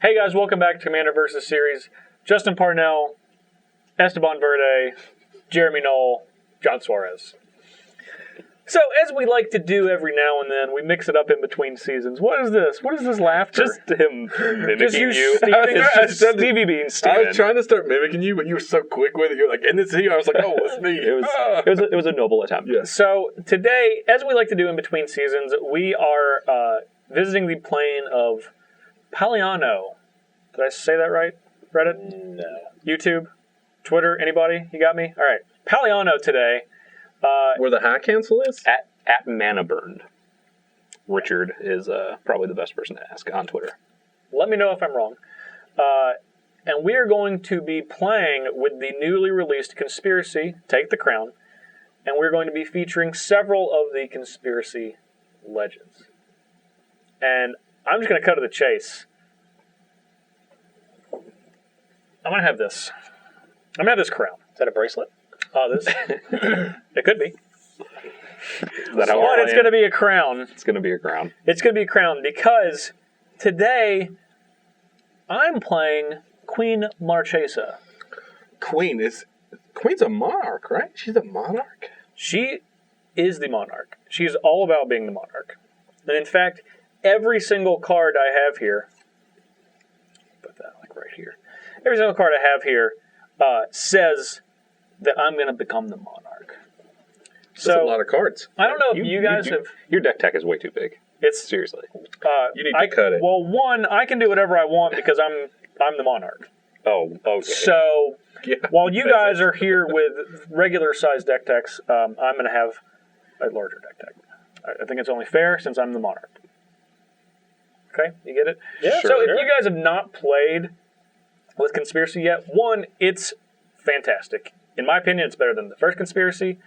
Hey guys, welcome back to Commander vs. Series. Justin Parnell, Esteban Verde, Jeremy Knoll, John Suarez. So, as we like to do every now and then, we mix it up in between seasons. What is this? What is this laughter? Just him mimicking you. It's just Stevie being Steven. I was trying to start mimicking you, but you were so quick with it. You're like, and it's here. I was like, oh, it's me. It was a noble attempt. Yeah. So, today, as we like to do in between seasons, we are visiting the plane of Paliano. Did I say that right? Reddit? No. YouTube? Twitter? Anybody? You got me? All right. Paliano today. Where the high cancel is? At Mana Burned. Richard is probably the best person to ask on Twitter. Let me know if I'm wrong. And we are going to be playing with the newly released Conspiracy, Take the Crown, and we're going to be featuring several of the Conspiracy legends. And I'm just going to cut to the chase. I'm going to have this. I'm going to have this crown. Is that a bracelet? This. It could be. But it's going to be a crown. It's going to be a crown. It's going to be a crown because today I'm playing Queen Marchesa. Queen's a monarch, right? She's a monarch? She is the monarch. She's all about being the monarch. And in fact, every single card I have here, put that like right here. Every single card I have here says that I'm going to become the monarch. That's a lot of cards. I don't know if you guys have... Your deck tech is way too big. It's seriously. You need to cut it. Well, one, I can do whatever I want because I'm the monarch. Oh, okay. So while you guys are here with regular sized deck techs, I'm going to have a larger deck tech. I think it's only fair since I'm the monarch. Okay, you get it? Yeah. So if you guys have not played with Conspiracy yet, one, it's fantastic. In my opinion, it's better than the first Conspiracy.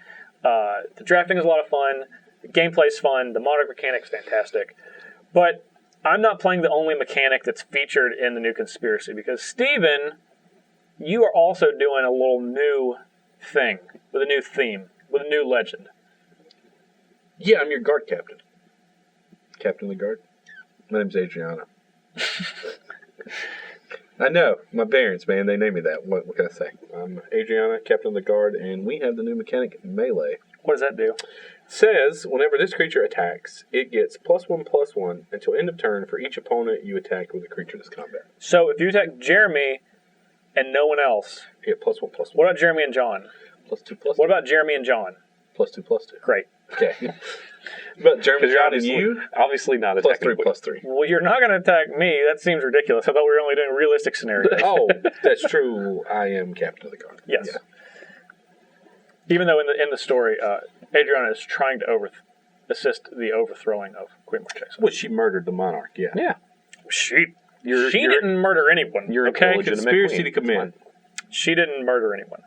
The drafting is a lot of fun. The gameplay's fun. The monarch mechanic's fantastic. But I'm not playing the only mechanic that's featured in the new Conspiracy because, Steven, you are also doing a little new thing with a new theme, with a new legend. Yeah, I'm your guard captain. Captain of the guard. My name's Adriana. I know, my parents, man, they named me that. What can I say? I'm Adriana, captain of the guard, and we have the new mechanic, Melee. What does that do? It says, whenever this creature attacks, it gets +1/+1 until end of turn for each opponent you attack with a creature this combat. So if you attack Jeremy and no one else, You get +1/+1. what about Jeremy and John? +2/+2. What about Jeremy and John? +2/+2. Great. Okay. But Jeremy, John, and you, obviously not attacking. +3/+3. Well, you're not going to attack me. That seems ridiculous. I thought we were only doing realistic scenarios. Oh, that's true. I am captain of the guard. Yes. Yeah. Even though in the story, Adriana is trying to assist the overthrowing of Queen Marchesa. Well, she murdered the monarch, yeah. Yeah. She didn't murder anyone. You're okay? a legitimate Conspiracy queen. to commit. She didn't murder anyone.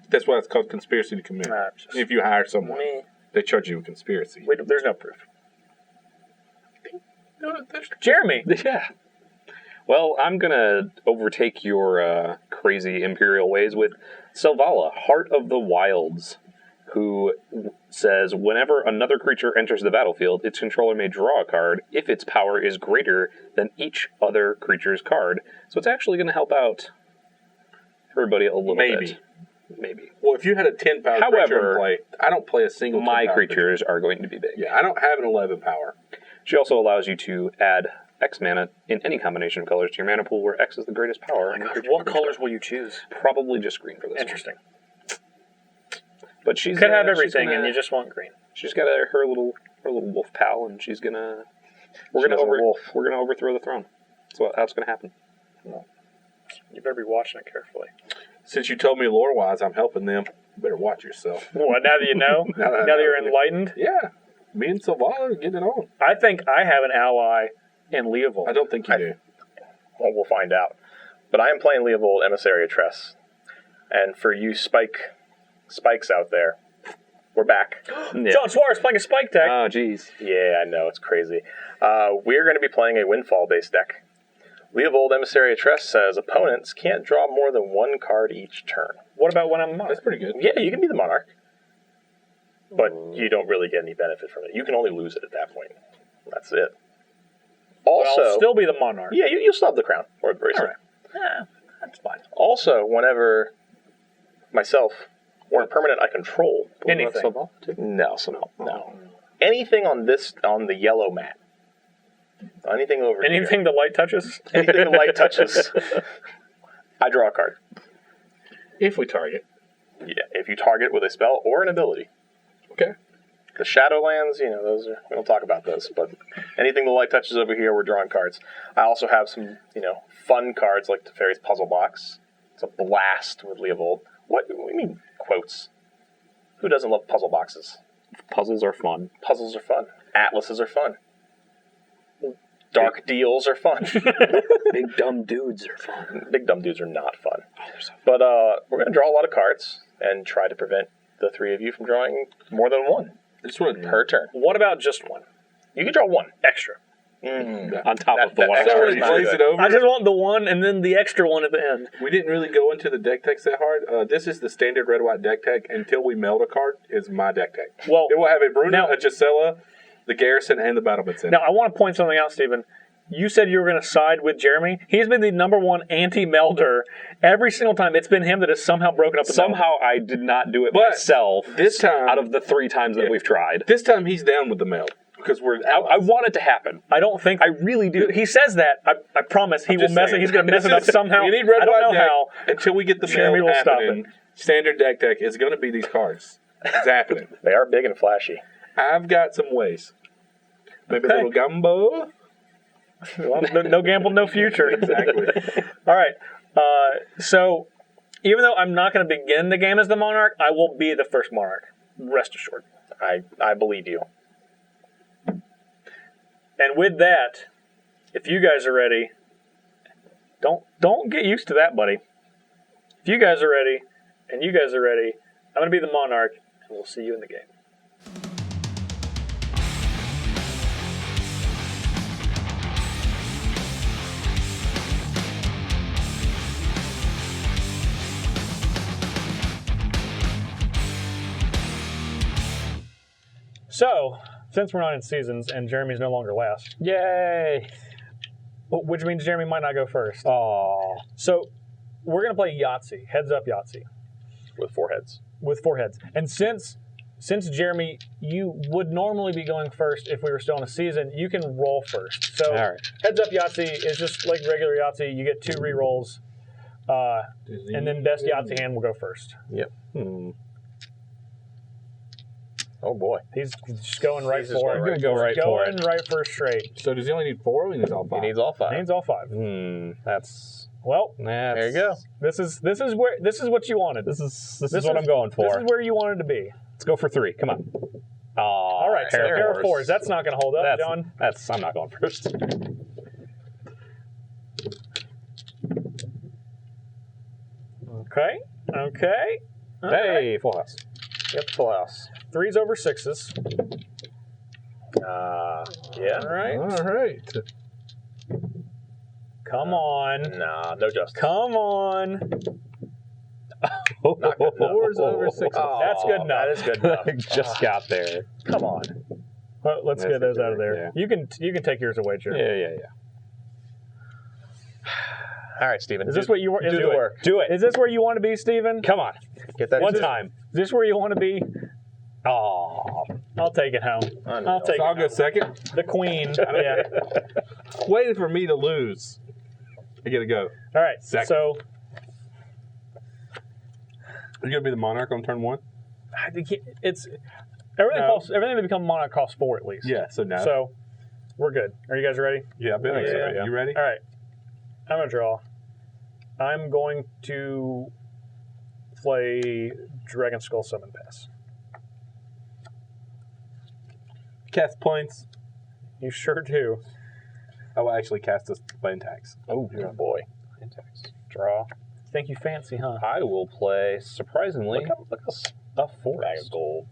That's why it's called conspiracy to commit. If you hire someone, they charge you with conspiracy. There's no proof. No, Jeremy. Yeah. Well, I'm going to overtake your crazy imperial ways with Selvala, Heart of the Wilds, who says, whenever another creature enters the battlefield, its controller may draw a card if its power is greater than each other creature's card. So it's actually going to help out everybody a little bit. Maybe. Well, if you had a 10-power creature in play, I don't play a single 10-power my creatures are going to be big. Yeah, I don't have an 11 power. She also allows you to add X mana in any combination of colors to your mana pool where X is the greatest power. What colors will you choose? Probably just green for this Interesting. one. But she's could have everything, and you just want green. She's got her little wolf pal, and we're gonna overthrow the throne. That's what's gonna happen. You better be watching it carefully. Since you told me lore-wise, I'm helping them. You better watch yourself. What, now that you know? now that you're enlightened? Yeah. Me and Selvala are getting it on. I think I have an ally in Leovold. I don't think you do. Well, we'll find out. But I am playing Leovold Emissary of Tress. And for you spikes out there, we're back. Yeah. John Suarez playing a spike deck. Oh, jeez. Yeah, I know, it's crazy. We're going to be playing a Windfall-based deck. Leovold Emissary of Tress says opponents can't draw more than one card each turn. What about when I'm a monarch? That's pretty good. Yeah, you can be the monarch. But you don't really get any benefit from it. You can only lose it at that point. That's it. Also, But I'll still be the monarch. yeah, you'll still have the crown or the bracelet. All right. Yeah, that's fine. Also, whenever myself or a permanent I control, Anything. no. Anything on the yellow mat, anything over Anything the light touches? here, anything the light touches, I draw a card. If we target. Yeah, if you target with a spell or an ability. Okay. The Shadowlands, those are, we don't talk about those, but anything the light touches over here, we're drawing cards. I also have some, fun cards like Teferi's Puzzle Box. It's a blast with Leovold. What do you mean, quotes? Who doesn't love puzzle boxes? Puzzles are fun. Puzzles are fun. Atlases are fun. Dark deals are fun. Big dumb dudes are fun. Big dumb dudes are not fun. But we're going to draw a lot of cards and try to prevent the three of you from drawing more than one. I just want to Per turn. What about just one? You can draw one. Extra. On top of the that one. extra Already is not glaze good. it over. I just want the one and then the extra one at the end. We didn't really go into the deck techs that hard. This is the standard red-white deck tech. Until we meld a card, is my deck tech. Well, It will have a Bruna, now- a Gisela, the Garrison, and the Battlements in it. now I want to point something out, Stephen. You said you were going to side with Jeremy. He's been the number one anti-melder every single time. It's been him that has somehow broken up the meld. Somehow I did not do it But myself. this time- out of the 3 times that we've tried, This time he's down with the meld. Because we're I want it to happen. I don't think I really do. he says that. I promise he will just mess it. saying. He's going to mess it up somehow. You need red I don't know white deck. how. Until we get the Jeremy meld will stop happening, standard deck tech is going to be these cards. It's happening. They are big and flashy. I've got some ways. Maybe Okay. a little gumbo. Well, no gamble, no future. Exactly. All right. So, even though I'm not going to begin the game as the monarch, I will be the first monarch. Rest assured. I believe you. And with that, if you guys are ready, don't get used to that, buddy. If you guys are ready, and you guys are ready, I'm going to be the monarch, and we'll see you in the game. So, since we're not in seasons and Jeremy's no longer last, Yay! which means Jeremy might not go first. Oh, So, we're going to play Yahtzee, heads up Yahtzee, With 4 heads. with 4 heads. And since Jeremy, you would normally be going first if we were still in a season, you can roll first. So, all right. heads up Yahtzee is just like regular Yahtzee. You get 2 re-rolls, and then best Yahtzee hand will go first. Yep. Hmm. Oh boy. He's just going right He's just for going it. right for it. Going right for straight. So does he only need 4 or he needs all 5? He needs all 5. Names all 5. That's Well, There you go. this is what you wanted. This is what I'm going for. This is where you wanted to be. Let's go for 3. Come on. Oh, All right, so pair of 4s. That's not going to hold up, John. I'm not going first. Okay. All right. Hey, full house. Yep, full house. 3s over 6s. Yeah. All right. All right. Come on. Nah, no justice. Come on. Not good enough. 4s over 6s. That's good enough. That is good enough. Just got there. Come on. Well, let's get those out of there. Yeah. You can take yours away, Jeremy. Yeah. All right, Steven. Is this what you want? do the work. Do it. Is this where you want to be, Stephen? Come on. Get that One into- time. Is this where you want to be? Oh. I'll take it home. Unreal. I'll take So I'll it go home. second. The queen. Yeah. Waiting for me to lose. I get to go. All right. Second. So Are you going to be the monarch on turn 1? I think it's everything. No. Everything that become monarch costs 4 at least. Yeah, so no. So we're good. Are you guys ready? yeah, I think so. yeah. You ready? All right. I'm gonna draw. I'm going to play Dragon Skull Summon Pass. Cast points. You sure do. I will actually cast a land tax. Oh, boy. Draw. Think you fancy, huh? I will play, surprisingly, Look a 4. bag of gold.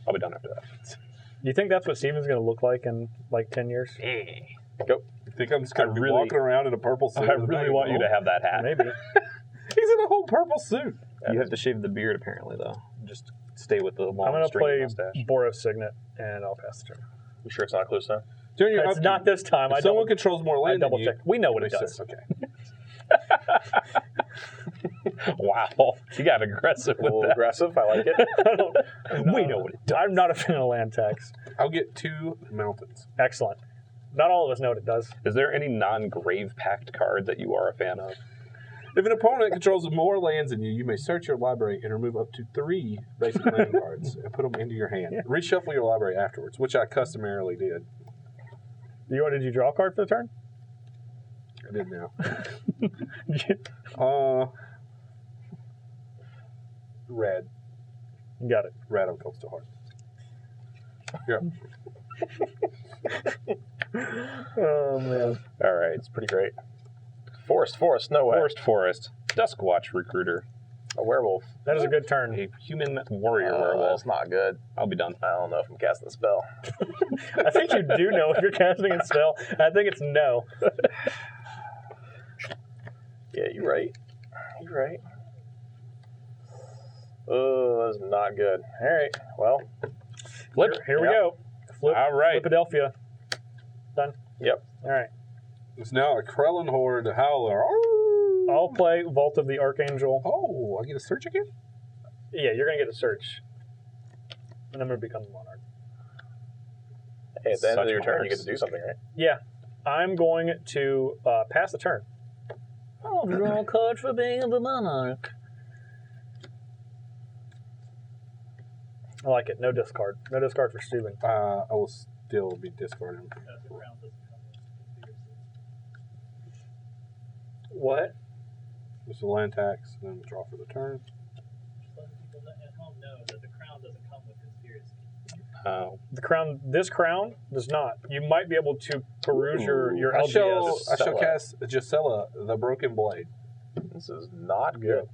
I'll be done after that. You think that's what Steven's gonna look like in like 10 years? You think I'm just going to be really- walking around in a purple suit? I really want you to have that hat. Maybe. He's in a whole purple suit. You have to shave the beard, apparently, though. Just stay with the long I'm gonna stringy play mustache. Boros Signet, and I'll pass the turn. You sure it's not a clue, son? During your It's upkeep, not this time. if I someone double, controls more I land than double you, checked. We know what you it may does. search. Okay. Wow, you got aggressive A with little that. aggressive. I like it. We know what it does. I'm not a fan of land tax. I'll get 2 mountains. Excellent. Not all of us know what it does. Is there any non-grave pact card that you are a fan of? If an opponent controls more lands than you, you may search your library and remove up to 3 basic land cards and put them into your hand. Reshuffle your library afterwards, which I customarily did. Did you draw a card for the turn? I did now. Red. Got it. Red on Coastal Heart. Yeah. Oh, man. All right. It's pretty great. Forest, no way. Forest. Duskwatch Recruiter. A werewolf. That is a good turn. A human warrior werewolf. That's not good. I'll be done. I don't know if I'm casting the spell. I think you do know if you're casting a spell. I think it's no. Yeah, you're right. You're right. Oh, that's not good. All right. Well, Flip. Here we go. Flip. All right. Philadelphia. Done. yep. All right. It's now a Krellin Horde Howler. I'll play Vault of the Archangel. Oh, I get a search again? Yeah, you're going to get a search. And I'm going to become the monarch. Hey, at the end of Such your turn, you marks. get to do something, right? Yeah. I'm going to pass the turn. I'll draw a card for being the monarch. I like it. No discard. No discard for stealing. I will still be discarding. What? Just a land tax, and then draw for the turn. Let people at home know that the crown doesn't come with conspiracy. The crown. This crown does not. You might be able to peruse your I LGS. shall cast Gisela, the Broken Blade. This is not good.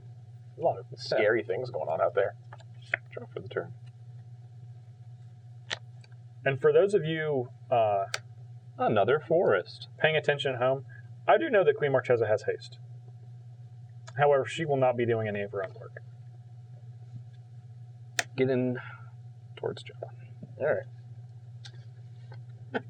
A lot of scary things going on out there. Draw for the turn. And for those of you Another forest. paying attention at home, I do know that Queen Marchesa has haste. However, she will not be doing any of her own work. Get in towards John. All right.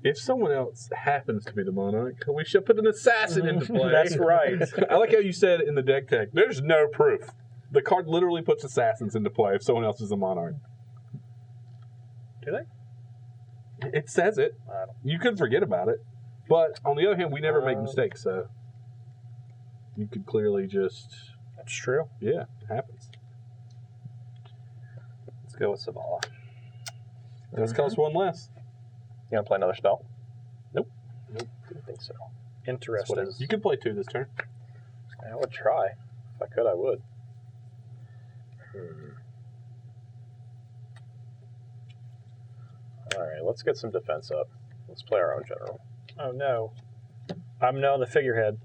If someone else happens to be the monarch, we should put an assassin into play. That's right. I like how you said in the deck tag, there's no proof. The card literally puts assassins into play if someone else is the monarch. Do they? It says it. I don't. You could forget about it. But on the other hand, we never make mistakes, so you could clearly just, That's true. yeah, it happens. Let's go with Selvala. Does cost 1 less. You want to play another spell? Nope. Didn't think so. Interesting. What is You could play 2 this turn. I would try. If I could, I would. All right, let's get some defense up. Let's play our own general. Oh no. I'm now the figurehead.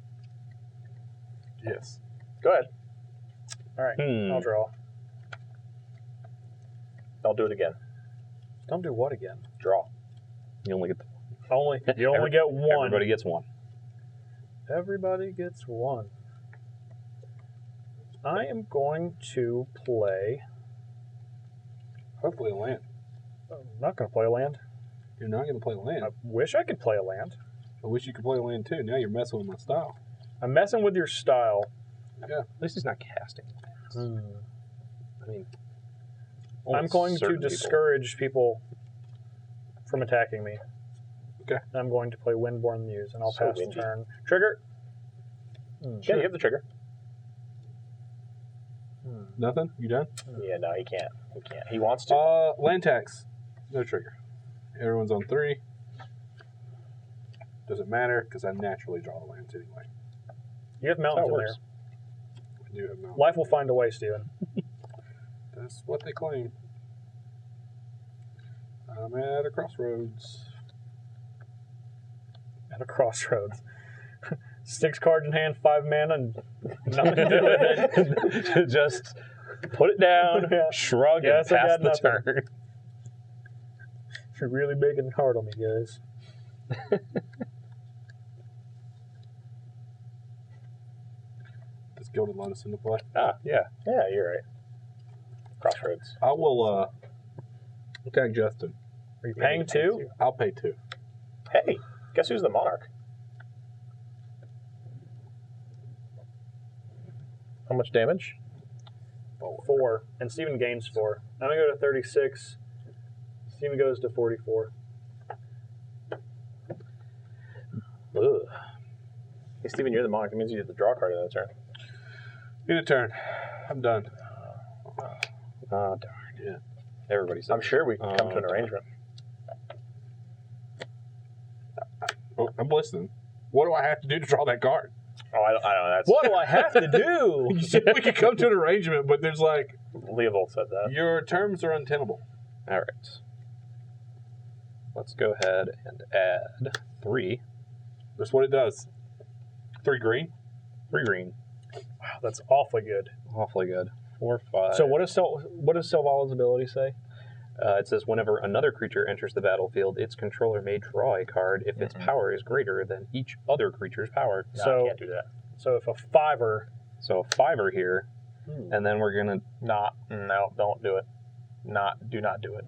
Yes. Go ahead. All right. I'll draw. I'll do it again. Don't do what again? Draw. You only get You only get one. Everybody gets one. Everybody gets one. I am going to play. Hopefully a land. I'm not going to play a land. You're not going to play a land. I wish I could play a land. I wish you could play a land too. Now you're messing with my style. I'm messing with your style. Yeah. At least he's not casting. I mean, I'm going to certain people. discourage people from attacking me. Okay. I'm going to play Windborn Muse, and I'll So pass windy. the turn. Trigger. Yeah, you have the trigger. Nothing? You done? Yeah, no, he can't. He can't. He wants to. Land tax. No trigger. Everyone's on 3. Doesn't matter because I naturally draw the lands anyway. You have mountains in there. works. I do have mountains. Life will find a way, Steven. That's what they claim. I'm at a crossroads. At a crossroads. 6 cards in hand, 5 mana, and nothing to do with it. Just put it down, Yeah. shrug, Yes, and I pass got the nothing. turn. You're really making it hard on me, guys. Does Gilded Lotus into play? Ah, yeah. Yeah, you're right. Crossroads. I will attack Justin. Are you paying 2? I'll pay 2. Hey, guess who's the monarch? How much damage? 4. And Steven gains 4. I'm going to go to 36. Steven goes to 44. Ugh. Hey, Steven, you're the monarch. That means you get to draw a card in that turn. Get a turn. I'm done. Oh, darn. Yeah. Everybody says I'm sure we can come to an arrangement. Oh, I'm listening. What do I have to do to draw that card? Oh, I don't know. That's What do I have to do? You said we could come to an arrangement, but there's like Leovold said that. your terms are untenable. All right. Let's go ahead and add 3. That's what it does. 3 green. 3 green. Wow, that's awfully good. Awfully good. 4, 5. So what does Selvala's ability say? It says whenever another creature enters the battlefield, its controller may draw a card if its power is greater than each other creature's power. No, So- I can't do that. So if a 5er... So a 5er here, and then we're gonna. No, don't do it. Do not do it.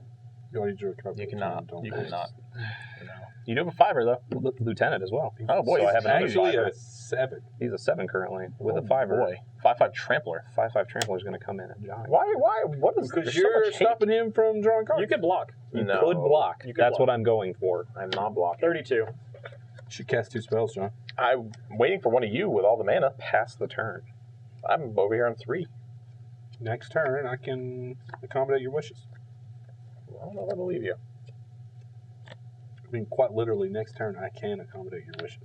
You already drew a card. You cannot. Don't You do it. cannot. No. You do have a 5er though. Lieutenant as well. Oh boy, So I have another Actually, 5er. a 7. He's a 7 currently with Oh, a 5er. boy, 5/5 trampler. 5/5 trampler is going to come in and giant. Why? What is? Because there's so you're much hate. stopping him from drawing cards. You could block. You No. could block. You could That's block. what I'm going for. I'm not blocking. 32. should cast 2 spells, John. I'm waiting for one of you with all the mana. Pass the turn. I'm over here on 3. Next turn, I can accommodate your wishes. I don't know if I believe you. I mean, quite literally, next turn, I can accommodate your wishes.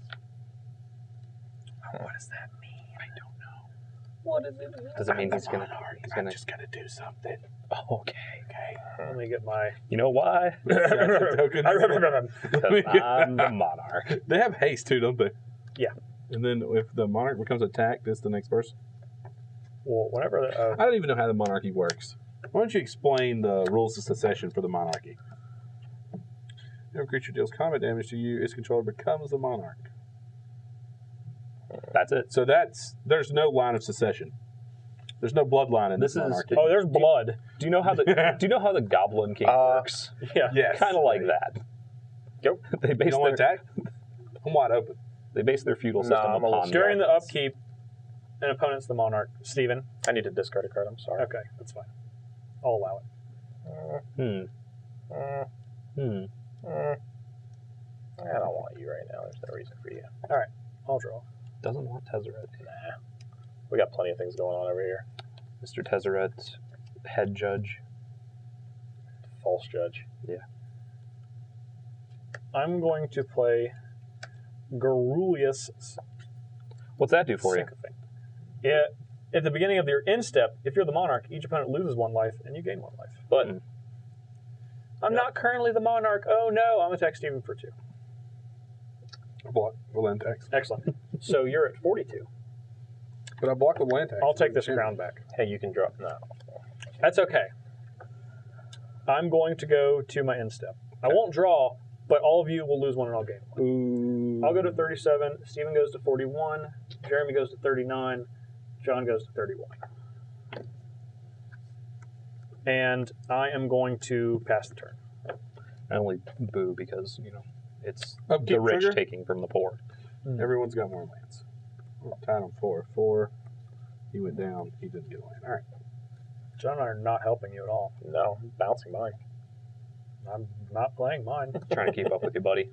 What does that mean? I don't know. What is it? Does it mean he's going I'm just gonna do something. Oh, okay. Let me get my... You know why? Token. I remember. 'Cause I'm the monarch. They have haste too, don't they? Yeah. And then if the monarch becomes attacked, it's the next person. Well, whenever... I don't even know how the monarchy works. Why don't you explain the rules of secession for the monarchy? If a creature deals combat damage to you, its controller becomes the monarch. That's it. So there's no line of secession. There's no bloodline in this This is- monarchy. Oh, there's blood. Do you know how the Goblin King works? Yeah. yes. Kind of like that. Yep. They You base don't want their to attack? I'm wide open. their feudal Nah, system I'm a upon little During the dragons. upkeep, an opponent's the monarch. Steven? I need to discard a card. I'm sorry. Okay, that's fine. I'll allow it. Hmm. Uh, Hmm. I don't want you right now. There's no reason for you. I'll draw. Doesn't want Tezzeret. Nah. We got plenty of things going on over here. Mr. Tezzeret, head judge. False judge. I'm going to play Garulius What's that do for you? Sycophant. At the beginning of your end step, if you're the monarch, each opponent loses 1 life and you gain 1 life. But I'm not currently the monarch. Oh no, I'm attack Steven for 2. Block with land tax. Excellent. So you're at 42. But I block with land tax. I'll take this crown back. Hey, you can drop. No. That's okay. I'm going to go to my end step. I won't draw, but all of you will lose 1 and I'll gain 1. Ooh. I'll go to 37. Steven goes to 41. Jeremy goes to 39. John goes to 31. And I am going to pass the turn. I only boo because, it's Upkeep the rich trigger? taking from the poor. Everyone's got more lands. We're tied on 4. 4. He went down. He didn't get a land. All right. John and I are not helping you at all. No. I'm bouncing mine. I'm not playing mine. Trying to keep up with you, buddy.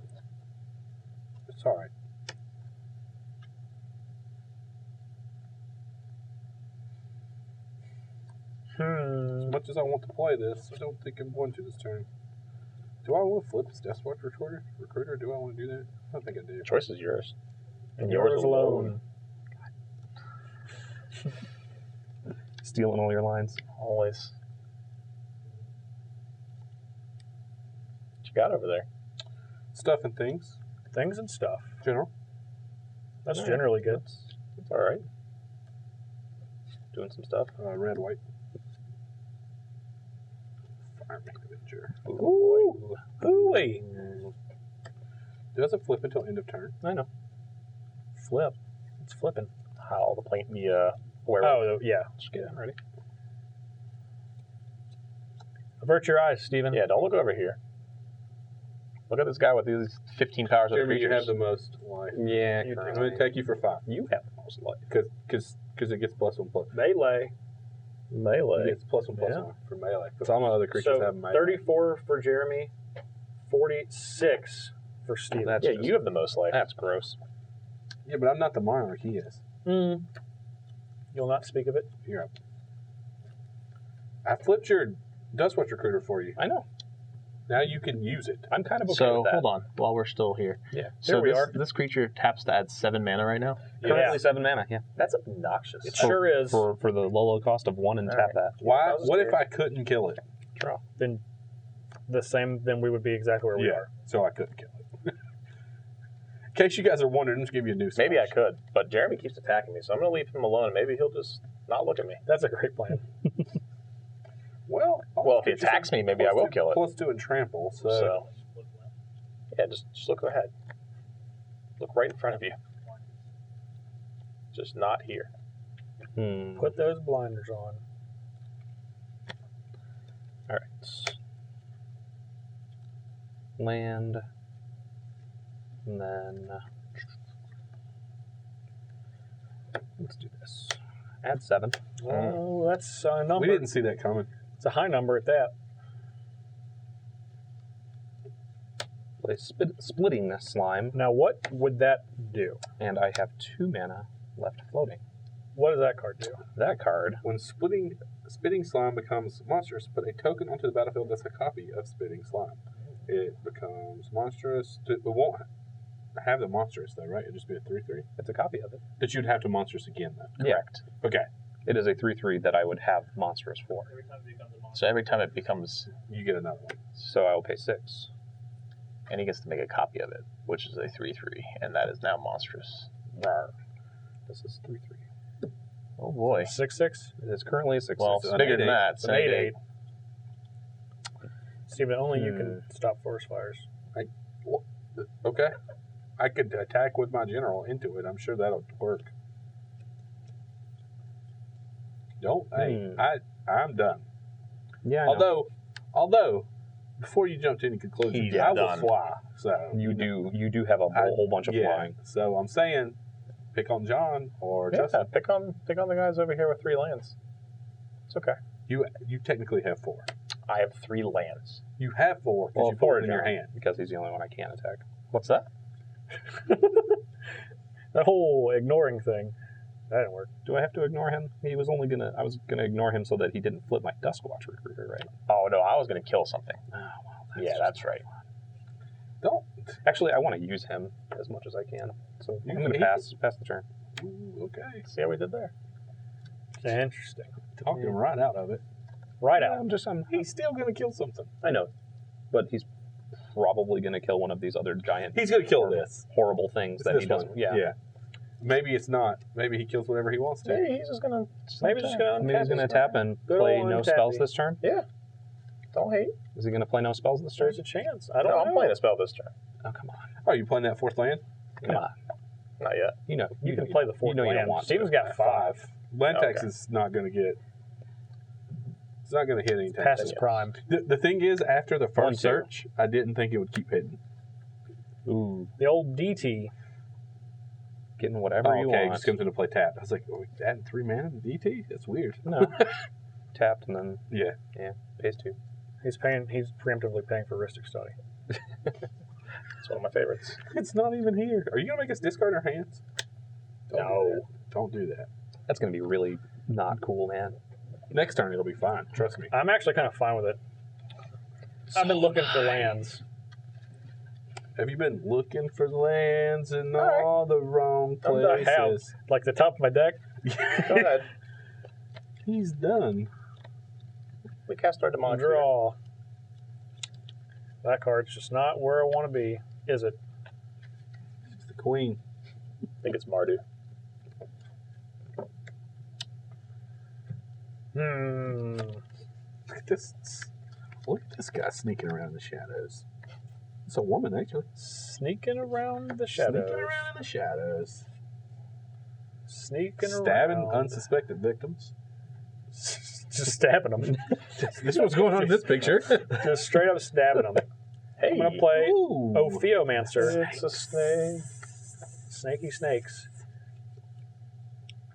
It's all right. As much as I want to play this, I don't think I'm going to this turn. Do I want to flip his Death Watch Recruiter? Do I want to do that? I don't think I do. The choice is yours. And yours alone. Stealing all your lines. Always. What you got over there? Stuff and things. Things and stuff. General. That's generally good. It's all right. Doing some stuff. Red, white. Fire Avenger. Ooh. Ooh-wee. Doesn't flip until end of turn. I know. Flip. It's flipping. How the plane, werewolf. Oh, yeah. Just get it ready. Avert your eyes, Steven. Yeah, don't look over here. Look at this guy with these 15 powers of Jeremy, you have creatures. the most life. Yeah, I'm currently. going to take you for 5. You have the most life. Because it gets +1/+. Melee. It gets +1/+1 Yeah. for melee. Because all my other creatures have So melee. 34 for Jeremy, 46 for Steve. That's Yeah, just- you have the most life. That's gross. Yeah, but I'm not the monarch. He is. You'll not speak of it. Here. I flipped your Duskwatch Recruiter for you. I know. Now you can use it. I'm kind of okay So with that. hold on, while we're still here. Yeah. So Here we this, are. this creature taps to add 7 mana right now. Currently 7 mana. Yeah. That's obnoxious. It sure is. For the low cost of 1 and All tap right. that. Why? that was What if fair. I couldn't kill it? Then the same. Then we would be exactly where we are. So I couldn't kill it. In case you guys are wondering, just give you a new. Maybe I slash. could, but Jeremy keeps attacking me, so I'm going to leave him alone. Maybe he'll just not look at me. That's a great plan. Well, Well, if he attacks me, maybe I will kill it. +2 and trample. So, So, yeah, just look ahead. Look right in front of you. Just not here. Put those blinders on. All right. Land. And then let's do this. Add 7. Oh, that's a number. we didn't see that coming. It's a high number at that. Play splitting this slime, Now, what would that do? and I have 2 mana left floating. What does that card do? That card. When spitting slime becomes monstrous, put a token onto the battlefield that's a copy of spitting slime. It becomes monstrous. It won't have the monstrous though, right? It'd just be a 3/3. It's a copy of it. That you'd have to monstrous again though. Correct. Okay, It is a 3/3 that I would have monstrous for. Every time it becomes a monster. So every time it becomes, you get another one. So I will pay 6. and he gets to make a copy of it, which is a 3/3, and that is now monstrous. Rawr. This is 3/3. Oh boy. 6/6. It is currently a 6/6. Well, it's it's an bigger than 8/8. that. It's an 8/8. Steven, only you Hmm. can stop forest fires. Okay, I could attack with my general into it. I'm sure that'll work. Hey, I'm done. Yeah, I know. Although, before you jump to any conclusions, He's I will done. fly. So you do have a whole bunch of flying. So I'm saying, pick on John or Yeah, Justin. pick on the guys over here with 3 lands. It's okay. You technically have 4. I have 3 lands. You have 4 because Well, you put 4 it in your hand. because he's the only one I can attack. What's that? That whole ignoring thing, that didn't work. Do I have to ignore him? I was gonna ignore him so that he didn't flip my Duskwatch Recruiter, right? Oh no, I was going to kill something. Oh, well, Yeah, that's right. Don't. Actually, I want to use him as much as I can. So You I'm going to can- pass the turn. Ooh, okay. See how we did there? Interesting. Talking him right out of it. Right out. He's still going to kill something. I know, but he's probably going to kill one of these other giant. He's going to kill this. horrible things It's that this he doesn't. one. Yeah. Maybe it's not. Maybe he kills whatever he wants to. Maybe he's just going to... Maybe just gonna Maybe he's going to his tap and Good play old no untappy. spells this turn. Don't hate. Is he going to play no spells this turn? There's a chance. I don't No, know. I'm playing a spell this turn. Oh, come on. Oh, you playing that 4th land? Come on. Not yet. You know, You can play the 4th you know you land. don't want to. Steven's got 5. Land Okay. tax is not going to get. It's not going to hit anytime. Past soon. his prime. The thing is, after the 1, first 2. search, I didn't think it would keep hitting. Ooh, The old DT. getting whatever you okay, it want. just comes into play tapped. I was like, oh, adding 3 mana to DT? That's weird. No. Tapped and then Yeah. pays 2. He's preemptively paying for Ristic Study. It's one of my favorites. It's not even here. Are you going to make us discard our hands? Don't do that. Don't do that. That's going to be really not cool, man. Next turn, it'll be fine. Trust me. I'm actually kind of fine with it. I've been looking for lands. Have you been looking for lands in all the wrong I have. places? Like the top of my deck. Go ahead. He's done. We cast our demonic Fury. Draw. That card's just not where I want to be, is it? It's the queen. I think it's Mardu. Look at this. Look at this guy sneaking around in the shadows. It's a woman, actually. Sneaking around the shadows. Sneaking around in the shadows. Sneaking Stabbing around. unsuspected victims. Just stabbing them. This is what's going on in this picture. Just straight up stabbing them. Hey, going to play Ooh. Ophiomancer. It's a snake. Snaky snakes.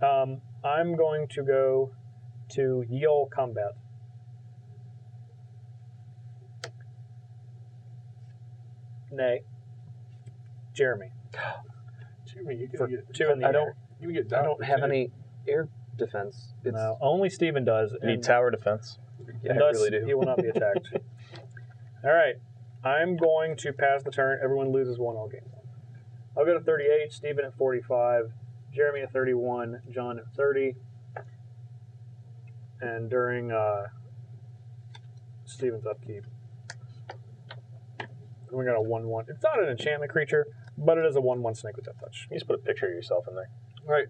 I'm going to go to Yule Combat. Nay. Jeremy. Jeremy, you For can get, 2 in the I air. don't. you can get I don't Doctor, have too. any air defense. It's, No, only Steven does. You need tower defense. yeah, and I thus, really do. he will not be attacked. All right. I'm going to pass the turn. Everyone loses 1 all game. I'll go to 38, Steven at 45, Jeremy at 31, John at 30. And during Steven's upkeep, we got a 1/1. It's not an enchantment creature, but it is a 1/1 snake with death touch. You just put a picture of yourself in there. All right.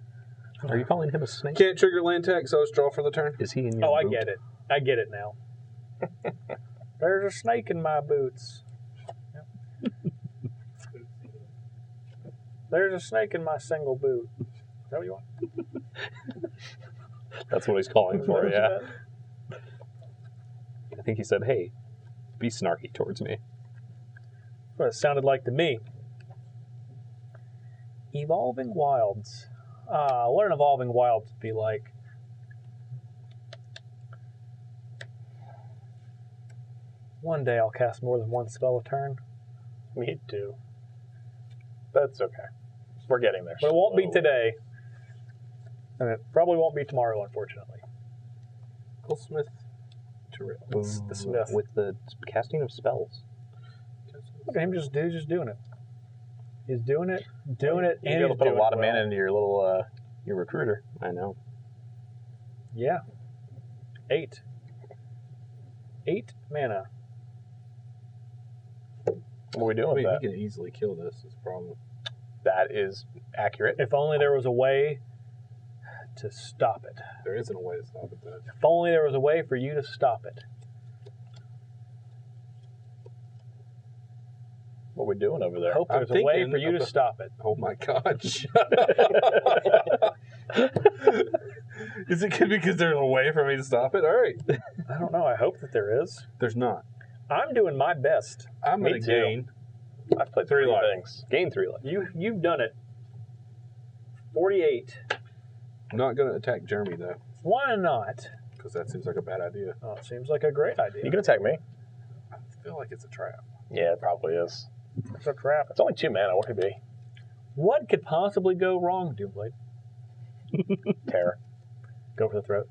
Are you calling him a snake? Can't trigger land tag, so it's draw for the turn. Is he in your Oh, I boot? get it. I get it now. There's a snake in my boots. Yep. There's a snake in my single boot. Is that what you want? That's what he's calling for, What yeah. you meant? I think he said, hey, be snarky towards me. What it sounded like to me. Evolving Wilds. What an Evolving Wilds would be like. One day I'll cast more than 1 spell a turn. Me too. That's okay. We're getting there. But it won't be slowly. today. And it probably won't be tomorrow, unfortunately. Goldsmith Terrell. It's the Smith. With the casting of spells. Look at him just doing it. He's doing it, and You'll be able he's to put a doing lot of well. mana into your little Your recruiter. I know. Yeah. 8. 8 mana. What are we doing I mean, with that? he can easily kill this. Is the problem. That is accurate. If only there was a way to stop it. There isn't a way to stop it, though. If only there was a way for you to stop it. What are we doing over there? Hope I'm there's a way thinking for you of to a- stop it. Oh my God! Is it because there's a way for me to stop it? All right. I don't know. I hope that there is. There's not. I'm doing my best. I'm Me going to too. gain. I've played 3 3 life. things. Gain 3 life. You've done it. 48. I'm not going to attack Jeremy, though, Why not? because that seems like a bad idea. Oh, it seems like a great idea. You can attack me. I feel like it's a trap. Yeah, it probably is. It's a trap. It's only 2 mana. What could be? What could possibly go wrong, Doomblade? Terror. Go for the throat.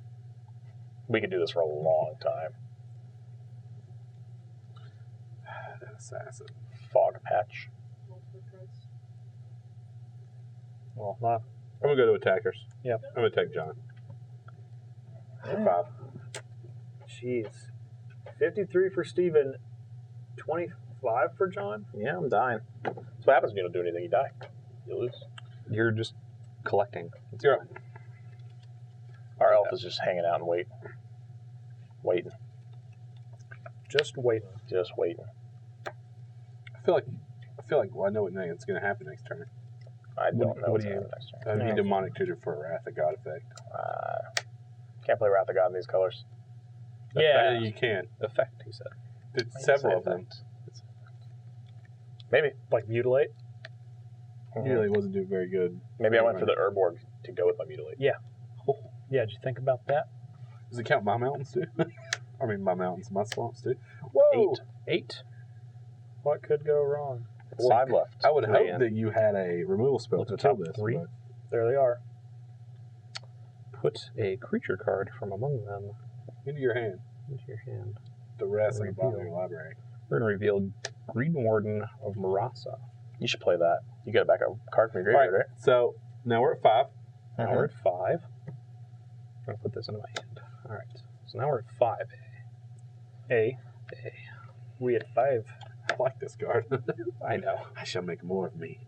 We could do this for a long time. An assassin. Fog patch. Well, not. I'm going to go to attackers. Yep. I'm going to attack John. For 5. Jeez. 53 for Steven. 25 for John? Yeah, I'm dying. That's what happens when you don't do anything. You die. You lose. You're just collecting. You're up. Our elf is just hanging out and waiting. Waiting. Just waiting. Just waiting. I feel like I know what's going to happen next turn. I don't know what what's do you- happening next turn. I need demonic tutor for a Wrath of God effect. Can't play Wrath of God in these colors. Yeah. You can. Effect, he said. There's Say several of them. effect. Maybe. Like mutilate? Really wasn't doing very good. Maybe I went for the Urborg to go with my mutilate. Yeah, did you think about that? Does it count my mountains too? I mean, my mountains, my swamps too. Whoa! 8. What could go wrong? 5 left. I would hope Man. that you had a removal spell Look to at kill top this. 3. but There they are. Put a creature card from among them into your hand. into your hand. The rest in the bottom of your library. We're going to reveal Green Warden of Marasa. You should play that. You got a backup card from your All graveyard, right. So now we're at 5. Now we're at 5. I'm going to put this into my hand. All right. So now we're at 5. We at 5. I like this card. I know. I shall make more of me.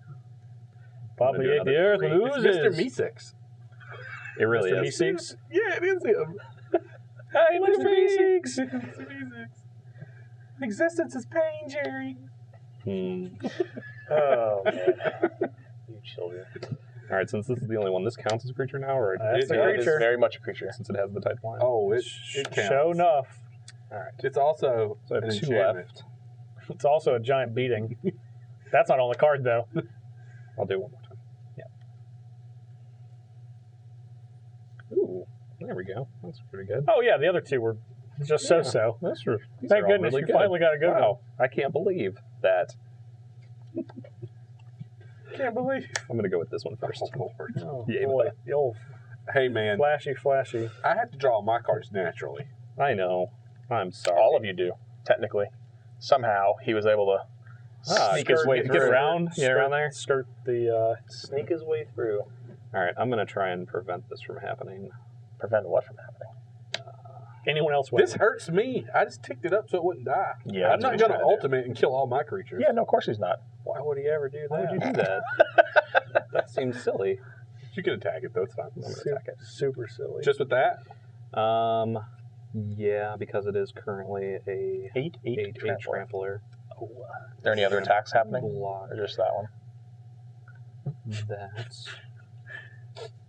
Probably I'm gonna do the earth another 3. loses. It's Mr. Meeseeks. It really Mr. is. Meeseeks? Yeah, it is him. Hey, Mr. Meeseeks! Mr. Meeseeks. Existence is pain, Jerry. Oh, man. You children. All right, since this is the only one, this counts as a creature now, or That's a Yeah, It is creature. very much a creature. since it has the type line? Oh, it counts. Show enough. All right. It's also So I have an 2 enchantment. left. It's also a giant beating. That's not on the card, though. I'll do it one more time. Yeah. Ooh, there we go. That's pretty good. Oh, yeah, the other two were just so-so. These Thank are all goodness really you good. finally got a good one. Wow, I can't believe that. Can't believe. I'm gonna go with this one first. Oh, Yeah, boy. but- The old Hey, man. flashy. I have to draw my cards naturally. I know. I'm sorry. All of you do, technically. Somehow he was able to sneak his way get through. around, Get around there? Skirt the. Sneak his way through. All right, I'm gonna try and prevent this from happening. Prevent what from happening? Anyone else win? This hurts me. I just ticked it up so it wouldn't die. Yeah, I'm that's not what going he's to trying to do. ultimate and kill all my creatures. Yeah, no, of course he's not. Why would he ever do that? Why would you do that? That seems silly. You can attack it, though. It's fine. I'm gonna attack it. Super silly. Just with that? Yeah, because it is currently a 8/8 8 trampler. Are there any other attacks happening? Block Or just that one? that.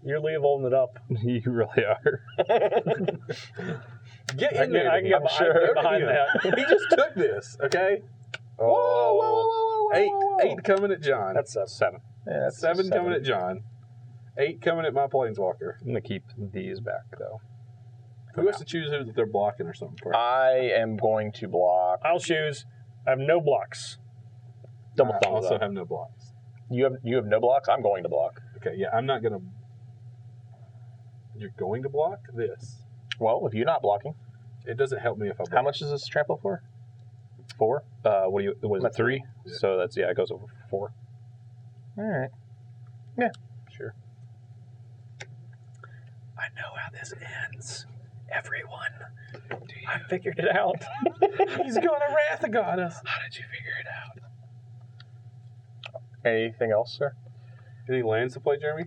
You're Leovolding it up. You really are. Get in there. I can get I'm sure. behind that. He just took this, okay? Whoa. 8 coming at John. That's 7. Yeah, that's 7 coming at John. 8 coming at my Planeswalker. I'm gonna keep these back though. Who has to choose who they're blocking or something first? I am going to block. I'll choose. I have no blocks. Double I thumbs also up. have no blocks. You have no blocks? I'm going to block. Okay, yeah, I'm not going to... You're going to block this? Well, if you're not blocking, It doesn't help me if I block. how much is this trample for? 4? What is it, 3? Yeah. So that's, yeah, it goes over 4. All right. Yeah, sure. I know how this ends. Everyone. I figured it out. He's going to Wrath-A-God us. How did you figure it out? Anything else, sir? Any lands to play, Jeremy?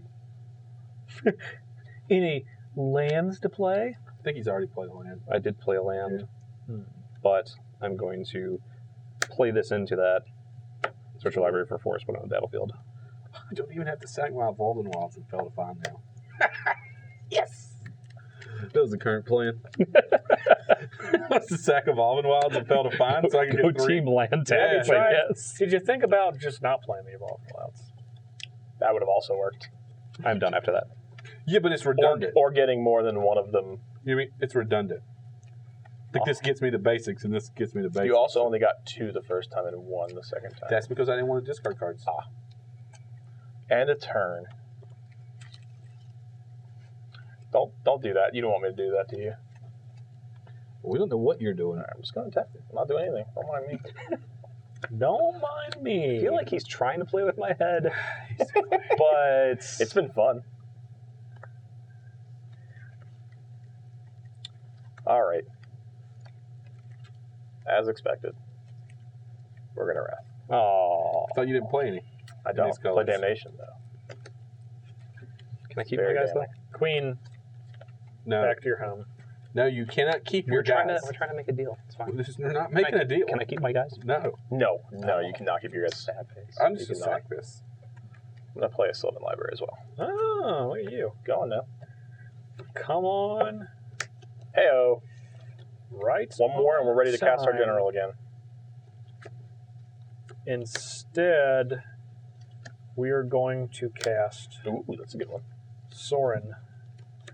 Any lands to play? I think he's already played a land. I did play a land, Hmm. but I'm going to play this into that. Search your library for forest, put it on the battlefield. I don't even have to sack my Evolving Wilds and Fell to Find now. Yes! That was the current plan. What's the sack Evolving Wilds and Fell to Find so I can Go get 3? team land Yeah, tags, right. I guess. Did you think about just not playing the Evolved Wilds? That would have also worked. I'm done after that. Yeah, but it's redundant. Or getting more than one of them. You mean it's redundant? I think this gets me the basics, and this gets me the basics. You also only got 2 the first time and 1 the second time. That's because I didn't want to discard cards. And a turn. Don't do that. You don't want me to do that, do you? We don't know what you're doing. All right, I'm just going to attack you. I'm not doing anything. Don't mind me. Don't mind me. I feel like he's trying to play with my head, but It's been fun. All right. As expected, we're going to Wrath. Oh, I thought you didn't play any. I don't These play colors. Damnation, though. can I keep Very my guys damning. though? Queen, No, back to your home. no, you cannot keep your We're trying guys. to make a deal. It's fine. We're not making a deal. Can I keep my guys? No, No, you cannot keep your guys. Sad face. I'm just You going to cannot. sack this. I'm going to play a Sylvan Library as well. Oh, look at you. Go on now. Come on. Hey-oh. Right. One more and we're ready to cast our time. general again. Instead, we are going to cast Ooh, that's a good one. Soren,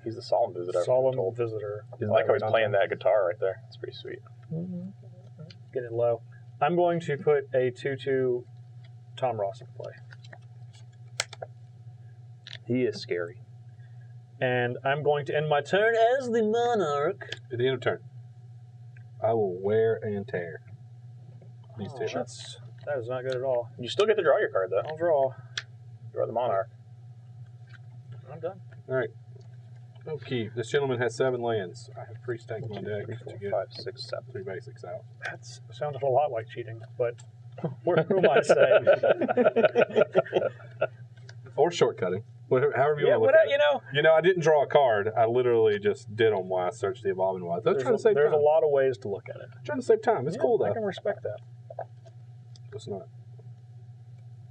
He's the Solemn Visitor. Solemn Visitor. I like how he's playing that guitar right there. It's pretty sweet. Get it low. I'm going to put a 2/2 Tom Ross in play. He is scary. And I'm going to end my turn as the Monarch. At the end of turn, I will wear and tear these two. That is not good at all. You still get to draw your card, though. I'll draw. Draw the Monarch. I'm done. All right. Okay, this gentleman has 7 lands. I have pre-stacked my deck 3, to 4, get 5, 6, 7. 3 basics out. That sounds a lot like cheating, but who am I to say? Or shortcutting. However you Yeah, want to look at it. you know, You know, I didn't draw a card. I literally just did them while I searched the Evolving Wilds. I was trying to save there's time. a lot of ways to look at it. Trying to save time. It's cool, I though. can respect that. Let's not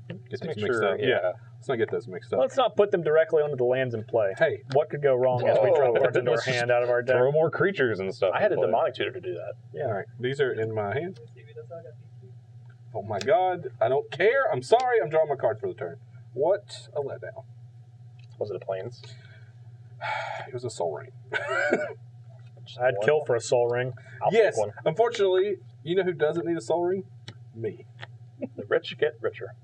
get Just these make mixed sure, up. Yeah. Let's not get those mixed up. Let's not put them directly onto the lands in play. Hey, What could go wrong as we drop cards into our Let's just hand out of our deck? Throw more creatures and stuff. I had a in play. Demonic Tutor to do that. Yeah. all right. These are in my hand. Stevie, that's how I got beat. Oh my god, I don't care. I'm sorry, I'm drawing my card for the turn. What a letdown. Was it a plains? It was a Soul Ring. I'd kill for a soul ring. I'll Yes, pick one. unfortunately, you know who doesn't need a Soul Ring? Me. The rich get richer.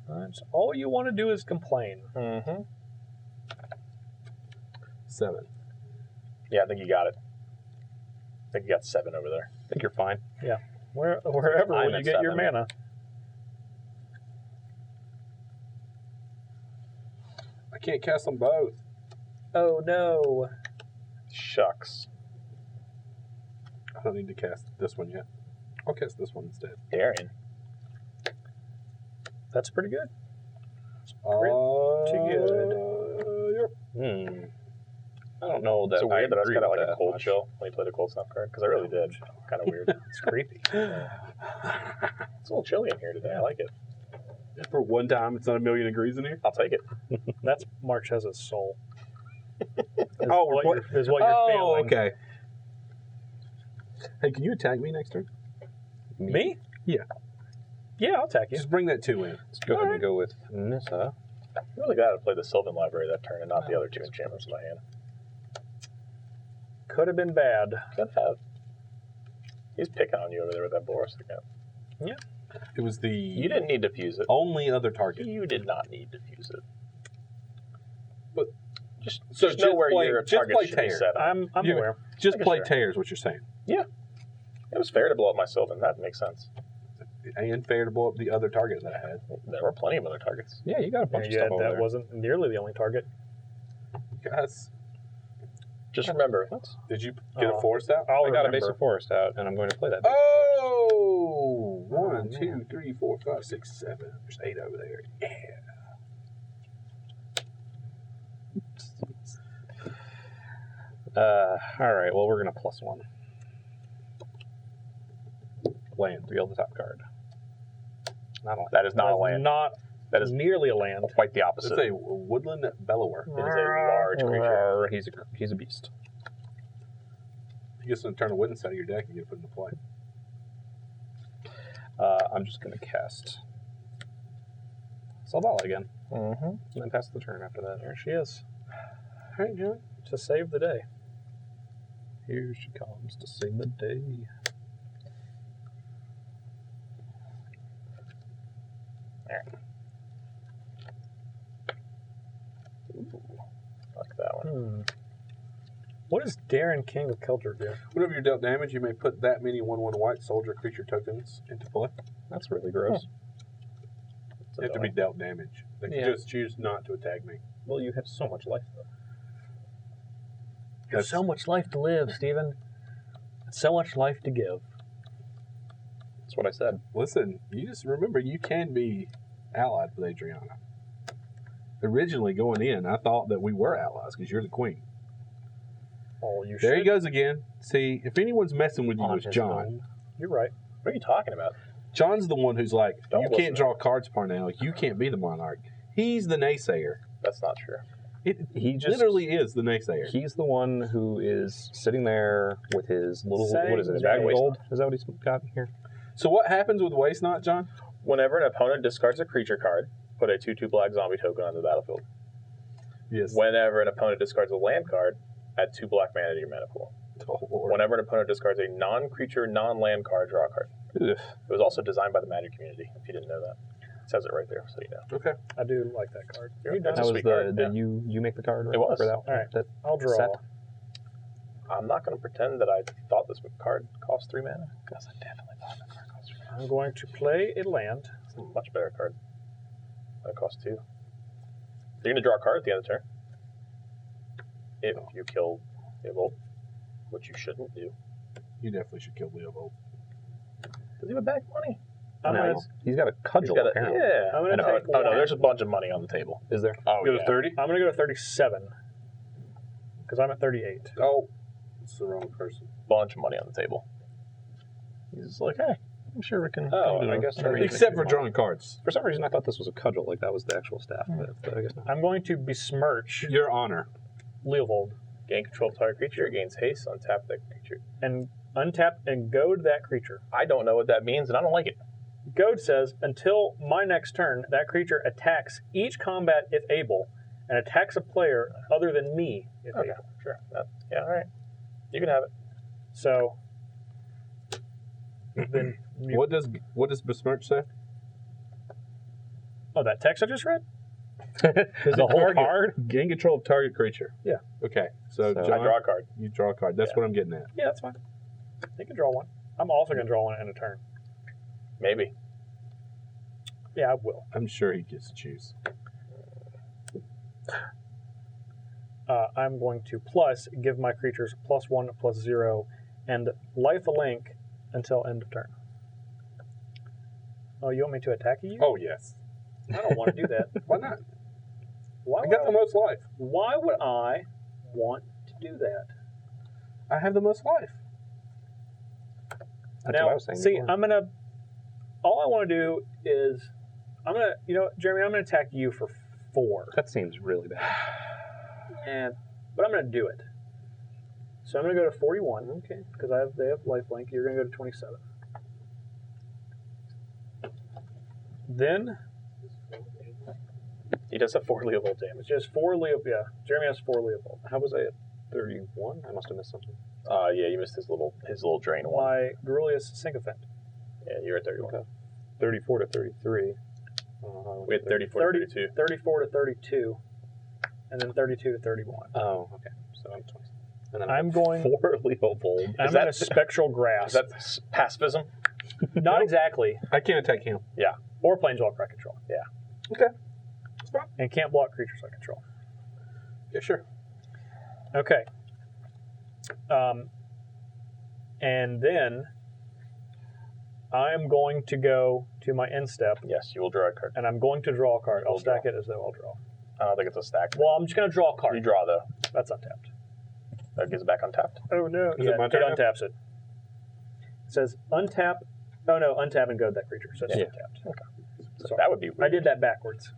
That's all you want to do is complain. Mm-hmm. 7. Yeah, I think you got it. I think you got 7 over there. I think you're fine. Wherever I'm will you at get your 7. mana? I can't cast them both. Oh no. Shucks. I don't need to cast this one yet. I'll cast this one instead. Darian. That's pretty good. Yep. I don't know that It's weird that I was agree kind of with like a that cold much. chill when you played a cold snap card, because I really did. Kind of weird. It's creepy. It's a little chilly in here today. I like it. For one time, it's not 1,000,000 degrees in here. I'll take it. That's Marchesa's soul. Oh, what you're feeling. okay. Hey, can you attack me next turn? Me? Yeah. Yeah, I'll attack you. Just bring that 2 in. Let's go ahead and go with Nissa. I'm really glad I played the Sylvan Library that turn and not the other 2 enchantments in my hand. Could have been bad. Could have. He's picking on you over there with that Boris again. It was the You didn't need to fuse it. only other target. You did not need to fuse it. But just so just know just where play- your just target play should be Tear. set up. I'm You- aware. Just Okay, play sure. tears, what you're saying. It was fair to blow up my Sylvan. That makes sense. And fair to blow up the other target that I had. There were plenty of other targets. Yeah, you got a bunch of Yeah, stuff over that there. wasn't nearly the only target. Guys, Just remember, did you get a forest out? I'll I got a remember. basic forest out, and I'm going to play that. basic Oh! 1, 2, 3, 4, 5, 6, 7. There's 8 over there. Yeah. All right, well, we're going to +1. Land, reveal the top card. Not a land. that is not a That's land. Not That is nearly a land. quite the It's opposite. a woodland bellower. It is a large creature. He's a beast. You get to turn a witness out of your deck and get put into play. I'm just going to cast Selvala again, Mm-hmm. and then pass the turn after that. There she is. All right, John. To save the day. Here she comes to save the day. Like that one. What does Darren King of Keldra do? Whenever you're dealt damage, you may put that many 1/1 white soldier creature tokens into play. That's really gross. It's You have to be dealt damage. They can Yeah. just choose not to attack me. Well, you have so much life, though. There's so much life to live, Stephen. So much life to give. That's what I said. Listen, you just remember you can be allied with Adriana. Originally going in, I thought that we were allies because you're the queen. Oh, you There should. he goes again. See, if anyone's messing with you, On it's his John. own. You're right. What are you talking about? John's the one who's like, Don't you listen can't to draw cards, Parnell. You can't be the monarch. He's the naysayer. That's not true. It He just literally is the naysayer. He's the one who is sitting there with his little, Saying what is it, his a bag of waist gold? Is that what he's got here? So what happens with Waste Not, John? Whenever an opponent discards a creature card, put a 2/2 black zombie token on the battlefield. Yes. Whenever an opponent discards a land card, add 2 black mana to your mana pool. Oh, Lord. Whenever an opponent discards a non-creature, non-land card, draw a card. Ugh. It was also designed by the Magic community, if you didn't know that. It says it right there, so you know. Okay. I do like that card. You're done? That's That a was sweet the, card, yeah. you make the card, right? It was. For that, All right. that I'll draw. set. I'm not going to pretend that I thought this card cost 3 mana, because I definitely thought that card cost 3 mana. I'm going to play a land. It's a much better card. That costs 2. You're going to draw a card at the end of the turn. If you kill Leovold, which you shouldn't do. You definitely should kill Leovold. Does he have back money? I'm No, gonna, he's got a cudgel, apparently. yeah. I'm gonna Oh, take no, one. there's a bunch of money on the table. Is there? Oh, Go to yeah. 30? I'm gonna go to 37 because I'm at 38. Oh, it's the wrong person. Bunch of money on the table. He's like, hey, I'm sure we can. Oh, do I it. guess Sure. Except for drawing cards. For some reason, I thought this was a cudgel, like that was the actual staff. But I guess not. I'm going to besmirch Your honor. Leovold Gain control of target creature, gains haste on tap that creature. and untap and goad that creature. I don't know what that means, and I don't like it. Goad says, until my next turn, that creature attacks each combat if able, and attacks a player other than me if Okay, able. sure. Yeah, all right. You can have it. So then you, What does besmirch say? oh, that text I just read? The whole card? Gain control of target creature. Yeah. Okay. So So- I John, draw a card. you draw a card. That's Yeah. what I'm getting at. Yeah, that's fine. You can draw one. I'm also going to draw one in a turn. Maybe. Yeah, I will. I'm sure he gets to choose. I'm going to give my creatures +1, +0, and life a link until end of turn. Oh, you want me to attack you? Oh yes. I don't want to do that. Why not? Why I would got the most life. why would I want to do that? I have the most life. That's now, what I was saying. see, before. I'm gonna. All I want to do is, I'm gonna, Jeremy, I'm gonna attack you for 4, That seems really bad. but I'm gonna do it. So I'm gonna go to 41, okay, because they have lifelink. You're gonna go to 27. Then He does have 4 Leovold damage. it's just 4 Leo. Yeah, Jeremy has 4 Leovold. How was I at 31? I must have missed something. Yeah, you missed his little drain one. My Garrulous Sycophant. Yeah, you're at 31. Okay. 34 to 33. We had 34 30, to 32. 34 to 32, and then 32 to 31. Oh, okay. So I'm 20. And then I'm going. 4 Leovold. I'm Is going to that- Spectral Is Grasp. that pacifism? Not exactly. I can't attack him. Or Planeswalker I control. Yeah. Okay. That's fine. And can't block creatures I control. Yeah, sure. Okay. And then I'm going to go to my end step, Yes, you will draw a card. and I'm going to draw a card. I'll You'll stack draw. it as though I'll draw. I don't think it's a stack. Well, I'm just going to draw a You card. draw, though. That's untapped. That gets it back untapped. Oh, no. Is it my turn now? untaps it. It says untap. Oh, no, untap and goad that creature. So it's Yeah. untapped. So Sorry. that would be weird. I did that backwards.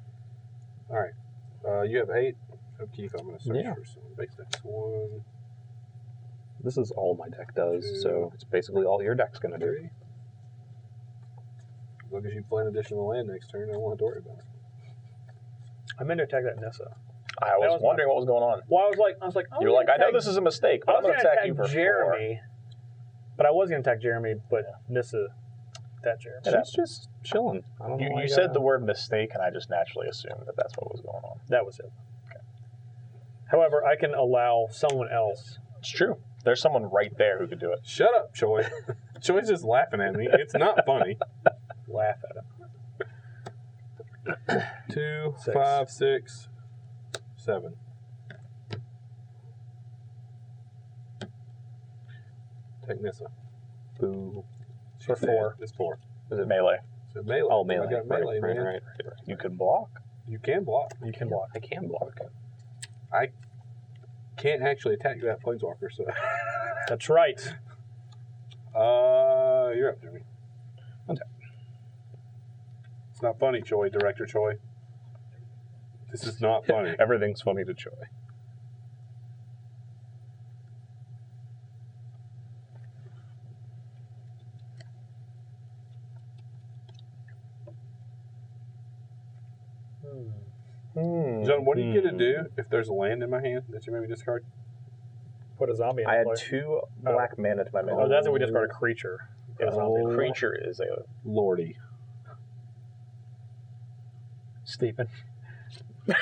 All right. You have 8. Upkeep. I'm going to search Yeah. for some base decks. 1, This is all my deck does, 2, so it's basically all your deck's going to do. 3. As long as you play an additional land next turn, I don't have to worry about it. I meant to attack that Nissa. I That was was wondering what was going on. Well, I was like, You were like, I know this is a mistake, but I I'm was going to gonna attack you for Jeremy, but I was going to attack Jeremy, but Nissa, that Jeremy. Yeah. She's just chilling. I don't 4. know why You said the word mistake, and I just naturally assumed that that's what was going on. That was it. Okay. However, I can allow someone else. It's true. There's someone right there who could do it. Shut up, Choi. Choi's just laughing at me. It's not funny. Laugh at him. 2, 6. 5, 6, 7. Take Nissa. Boo. For She's 4. dead. It's 4. Is it Melee. So melee. Oh, melee. I got melee, right, man. right. You could block. You can block. You can block. I can block. Can't actually attack that planeswalker, so. That's right. You're up, Jimmy. Okay. It's not funny, Choi, Director Choi. This is not funny. Everything's funny to Choi. John, what do you get to do if there's a land in my hand that you maybe discard? Put a zombie in I had play. 2 black mana to my mana. Oh, that's if we discard a creature. Put a zombie in The play. creature is a Lordy. Stephen. See,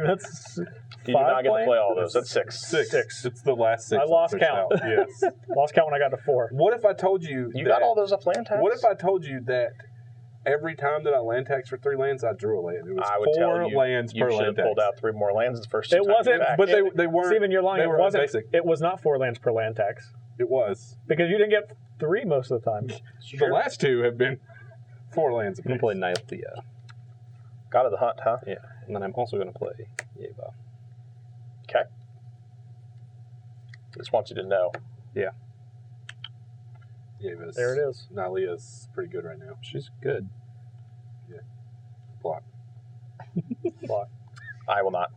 that's You did not get to play all those. That's 6. 6. It's the last 6. I lost pushed count. out. Yes. lost count when I got to 4. What if I told you You that, got all those up land tags? What if I told you that every time that I land tax for 3 lands, I drew a land? It was I would 4 tell you, lands you per should land have pulled tax. out 3 more lands the first 2 It times wasn't, you back. But they weren't. Steven, you're lying. They It were wasn't. basic. It was not 4 lands per land tax It was. because you didn't get 3 most of the time. The last 2 have been 4 lands. I'm going to play Nylethea. God of the Hunt, huh? Yeah. And then I'm also going to play Yeva. Okay. Just want you to know. Yeah, There it is. Nalia's pretty good right now. She's good. Block. Block. I will not.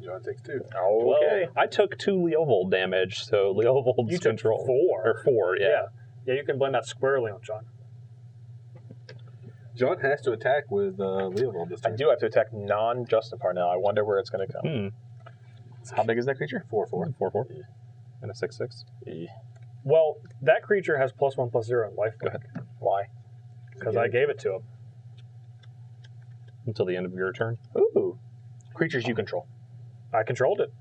John takes 2. Okay. Well, I took 2 Leovold damage, so Leovold's You took control. 4. Or 4, yeah. Yeah, you can blame that squarely on John. John has to attack with Leovold this I turn. do have to attack non-Justin Parnell. I wonder where it's going to come. How big is that creature? 4/4. 4/4. And a 6/6. Well, that creature has +1/+0 in life. Go ahead. Why? Because I gave it to him. Until the end of your turn. Ooh. Creatures you control. I controlled it.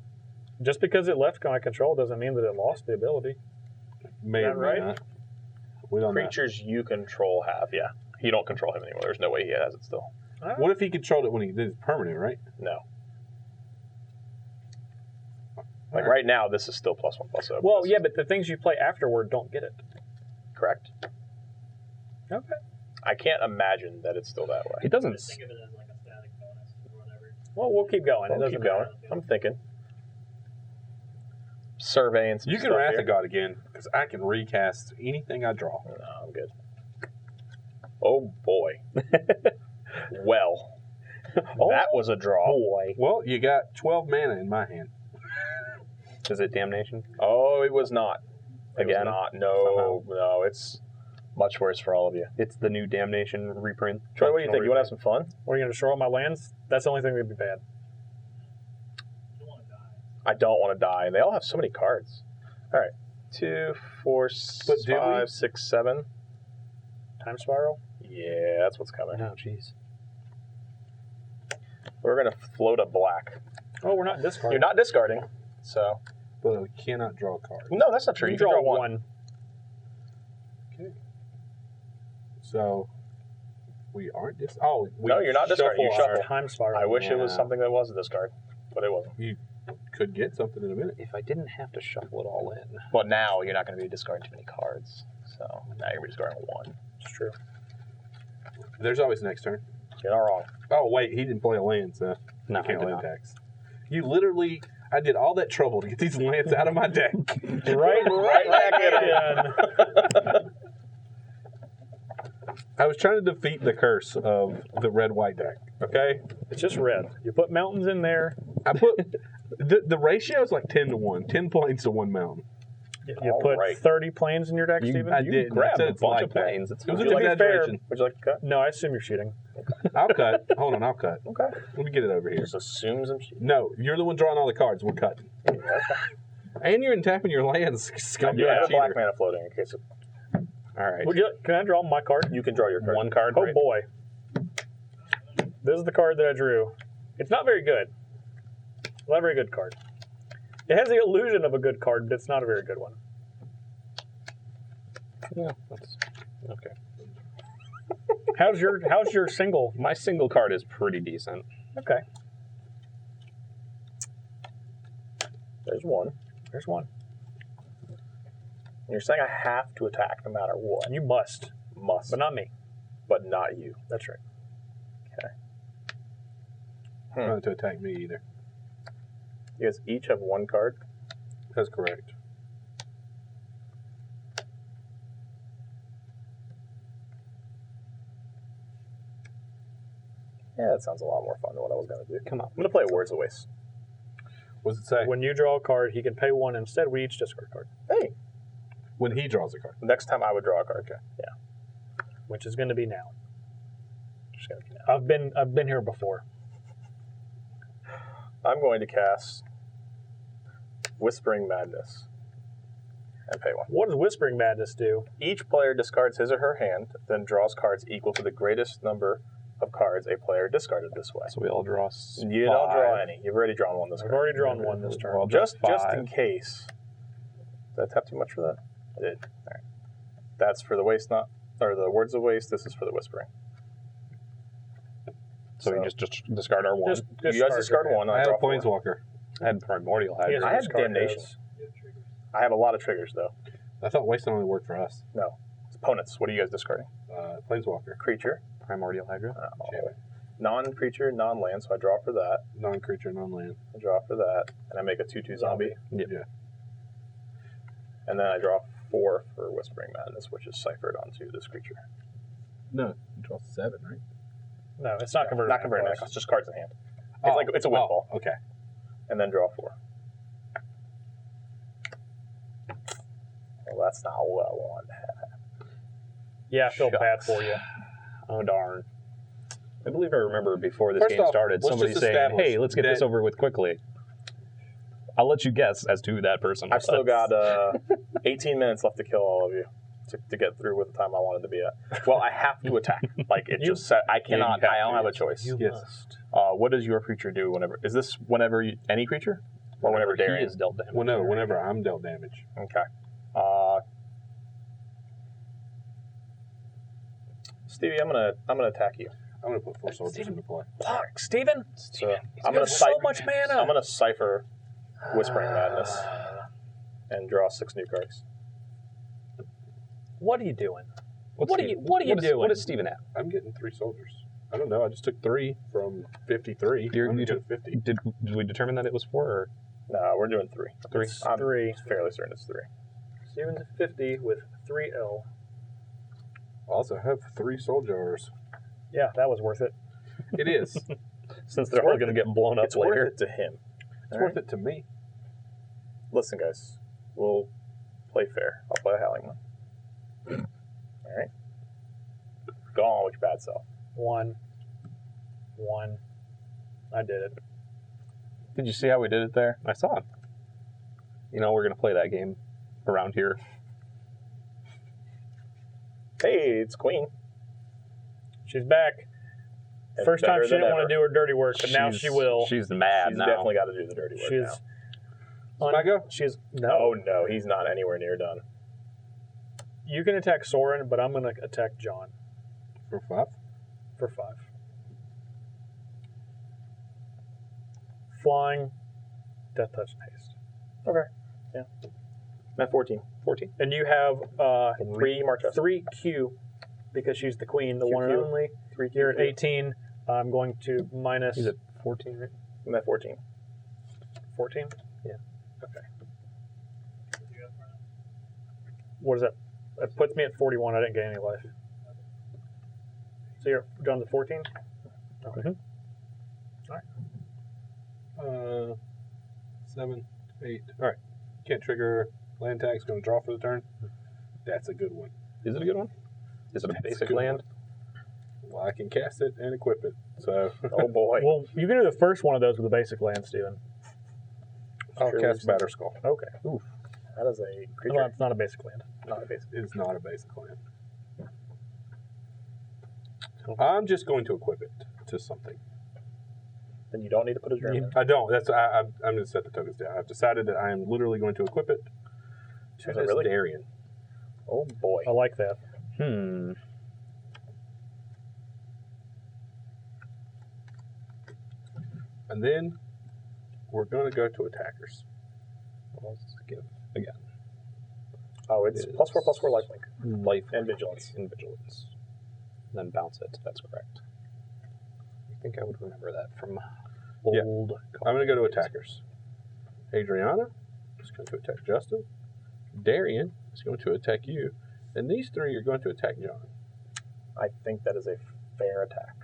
Just because it left my control doesn't mean that it lost the ability. May Is or that may right? not. We don't know. Creatures you control have, yeah. You don't control him anymore. There's no way he has it still. What if he controlled it when he did it permanent, right? No. Like right now, this is still +1/+0. Well, yeah, but the things you play afterward don't get it. Correct. Okay. I can't imagine that it's still that way. It doesn't. Just think of it as like a static bonus or whatever. Well, we'll keep going. It I'll doesn't keep going. matter. I'm thinking. Surveying some You can stuff Wrath here. of God again, because I can recast anything I draw. No, I'm good. Oh, boy. Well, that was a draw. Boy. Well, you got 12 mana in my hand. Is it damnation? Oh, it was not. It was Again, not? no, it's much worse for all of you. It's the new damnation reprint. Troy, what do you think? You want to have some fun? What, are you going to destroy all my lands? That's the only thing that'd be bad. You don't want to die. I don't want to die. They all have so many cards. All right. 2, 4, But do we? 5, 6, 7. Time spiral? Yeah, that's what's coming. Oh, jeez. We're going to float a black. Oh, we're not discarding. You're not discarding, so... But we cannot draw a card. No, that's not true. You can draw one. one. So, we aren't we No, you're not discarding. You our- shuffle. Time spiral. I wish it was Yeah. something that was a discard, but it wasn't. You could get something in a minute. If I didn't have to shuffle it all in. But now you're not going to be discarding too many cards. So now you're discarding one. It's true. There's always next turn. You're not wrong. Oh, wait, he didn't play a land, so No, I can't I did land not. tax. You literally, I did all that trouble to get these lands out of my deck. Right back at again. I was trying to defeat the curse of the red-white deck, okay? It's just red. You put mountains in there. I put, the ratio is like 10 to 1, 10 planes to 1 mountain. You All put right. 30 planes in your deck, Steven? I did. Grab I said a it's bunch like of that. planes. It's It was fine. an To be fair- exaggeration. Would you like to cut? No, I assume you're shooting. I'll cut. Hold on, I'll cut. Okay. Let me get it over here. Just assumes I'm shooting. No, you're the one drawing all the cards. We're cutting. And you're tapping your lands. I do have a black mana floating in case of, All right. Can I draw my card? you can draw your card. One card. Oh right? boy. This is the card that I drew. It's not very good. Not a very good card. It has the illusion of a good card, but it's not a very good one. Yeah, that's okay. How's your single? My single card is pretty decent. Okay. There's one. There's one. And you're saying I have to attack no matter what. You must, Must. but not me. But not you. That's right. Not to attack me either. You guys each have one card. That's correct. Yeah, that sounds a lot more fun than what I was going to do. Come on. I'm going to play Words of Waste. What does it say? When you draw a card, he can pay one. Instead, we each discard a card, Hey, When he draws a card. next time I would draw a card. Okay. Yeah. which is going to be now. Just gonna do that. I've been here before. I'm going to cast Whispering Madness and pay one. What does Whispering Madness do? Each player discards his or her hand, then draws cards equal to the greatest number of cards a player discarded this way. So we all draw. You don't draw any. You've already drawn one this I've turn. already drawn one this turn. Well, Just five. in case. Did I tap too much for that? I did. All right. That's for the waste, not or the Words of Waste. This is for the Whispering. So we just discard our one. You guys discard one. I I have draw a four. Planeswalker. I had Primordial He has Hydra. I have discard Damnation. those. You have triggers. I have a lot of triggers though. I thought wasting only worked for us. No. It's opponents. What are you guys discarding? Planeswalker. Creature. Primordial Hydra. Jam it. Non-creature, non-land. So I draw for that. Non-creature, non-land. I draw for that, and I make a 2/2 zombie. Yep. Yeah. And then I draw 4 for Whispering Madness, which is ciphered onto this creature. No, you draw 7, right? No, it's not converted. Not converted. to It's just cards in hand. It's like it's a windfall. Okay. and then draw 4. Well, that's not what I want to have. Yeah, I feel bad Shucks. for you. Oh, darn. I believe I remember before this First game off, started, let's somebody just saying, establish hey, let's get this that- over with quickly. I'll let you guess as to who that person I've was. still got 18 minutes left to kill all of you to get through with the time I wanted to be at. Well, I have to attack. Like it just said, I cannot. you have I don't to. have a choice. You Yes. must. What does your creature do whenever? Is this whenever any creature, or whenever he Darian? is dealt damage. Well, no, whenever I'm dealt damage. Okay. Stevie, I'm gonna attack you. I'm going to put 4 soldiers into play. Fuck, Steven. So I'm got gonna so cipher. much mana. I'm gonna cipher Whispering Madness and draw 6 new cards. What are you doing? What's What are Steven- you- what are you is- doing? What is Steven at? I'm getting 3 soldiers. I don't know. I just took 3 from 53. You're- I'm you getting took- 50. Did we determine that it was 4 or No, we're doing 3. 3? I'm 3. fairly certain it's 3. Steven's at 50 with 3L. I also have 3 soldiers. Yeah, that was worth it. It is. Since they're all going to get blown up It's worth later. it to him. It's worth it to me. Listen, guys, we'll play fair. I'll play a Howling One. All right. Go on with your bad self. 1. I did it. Did you see how we did it there? I saw it. You know, we're going to play that game around here. Hey, it's Queen. She's back. And First time better she than didn't want ever. to do her dirty work, but now she will. She's mad She's now. definitely got to do the dirty work She's. now. I go? She's no. Oh no, he's not anywhere near done. You can attack Soren, but I'm going to attack John For 5? for 5. Flying, Death Touch, and Haste. Okay. Yeah. I'm at 14. 14. And you have 3 Marchesa. 3Q because she's the queen, the one and QQ. only. 3 You're at 18. I'm going to minus He's at 14, right? I'm at 14. 14. Yeah. Okay. What is that? That puts me at 41. I didn't gain any life. So you're down to 14? Okay. 7, 8. All right. Can't trigger land tag's going to draw for the turn. That's a good one. Is it a good one? Is it a That's a basic good land? Well, I can cast it and equip it. So Oh boy. Well, you can do the first one of those with a basic land, Steven. I'll Sure cast is. Batter Skull. Okay. That is a creature. No, it's not a basic land. Not a basic. It's not a basic land. I'm just going to equip it to something. Then you don't need to put a germ in. I don't. I'm going to set the tokens down. I've decided that I am literally going to equip it to Is it this really? Darian. Oh boy. I like that. And then we're going to go to attackers. Let's give again. Oh, it's It +4/+4 is- lifelink. Life And vigilance. And vigilance. Then bounce it. That's correct. I think I would remember that from Yeah. old. I'm going to go to attackers. Adriana is going to attack Justin. Darian is going to attack you. And these 3 are going to attack John. I think that is a fair attack.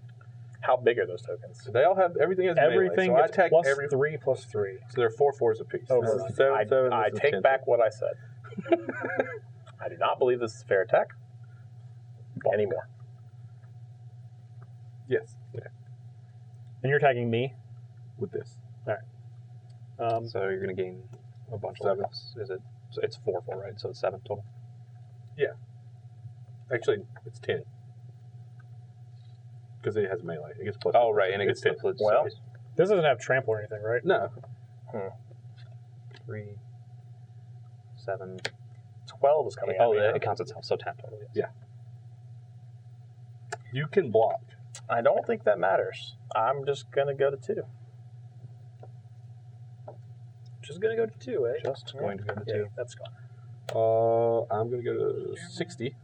How big are those tokens? So they all have everything has Everything melee. So I gets attack plus every. 3 plus 3. So they're 4/4s apiece. Oh, This is right. 7, 7, I this is take 10. back what I said. I do not believe this is a fair attack anymore. Yes, And you're attacking me. with this. So you're going to gain a bunch of 7. lives. Is it? So it's 4, right? So it's 7 total. Actually, it's 10. Because it has melee. It gets plus. Oh, right. And it It's gets 10. split. Well, This doesn't have trample or anything, right? No. 3, 7. 12 is coming Oh, at me. it counts itself. So 10 total. Yes. Yeah. You can block. I don't think that matters. I'm just going to go to 2. Just going to go to 2, eh? Just going to go to Yeah, 2. that's gone. I'm going to go to 60.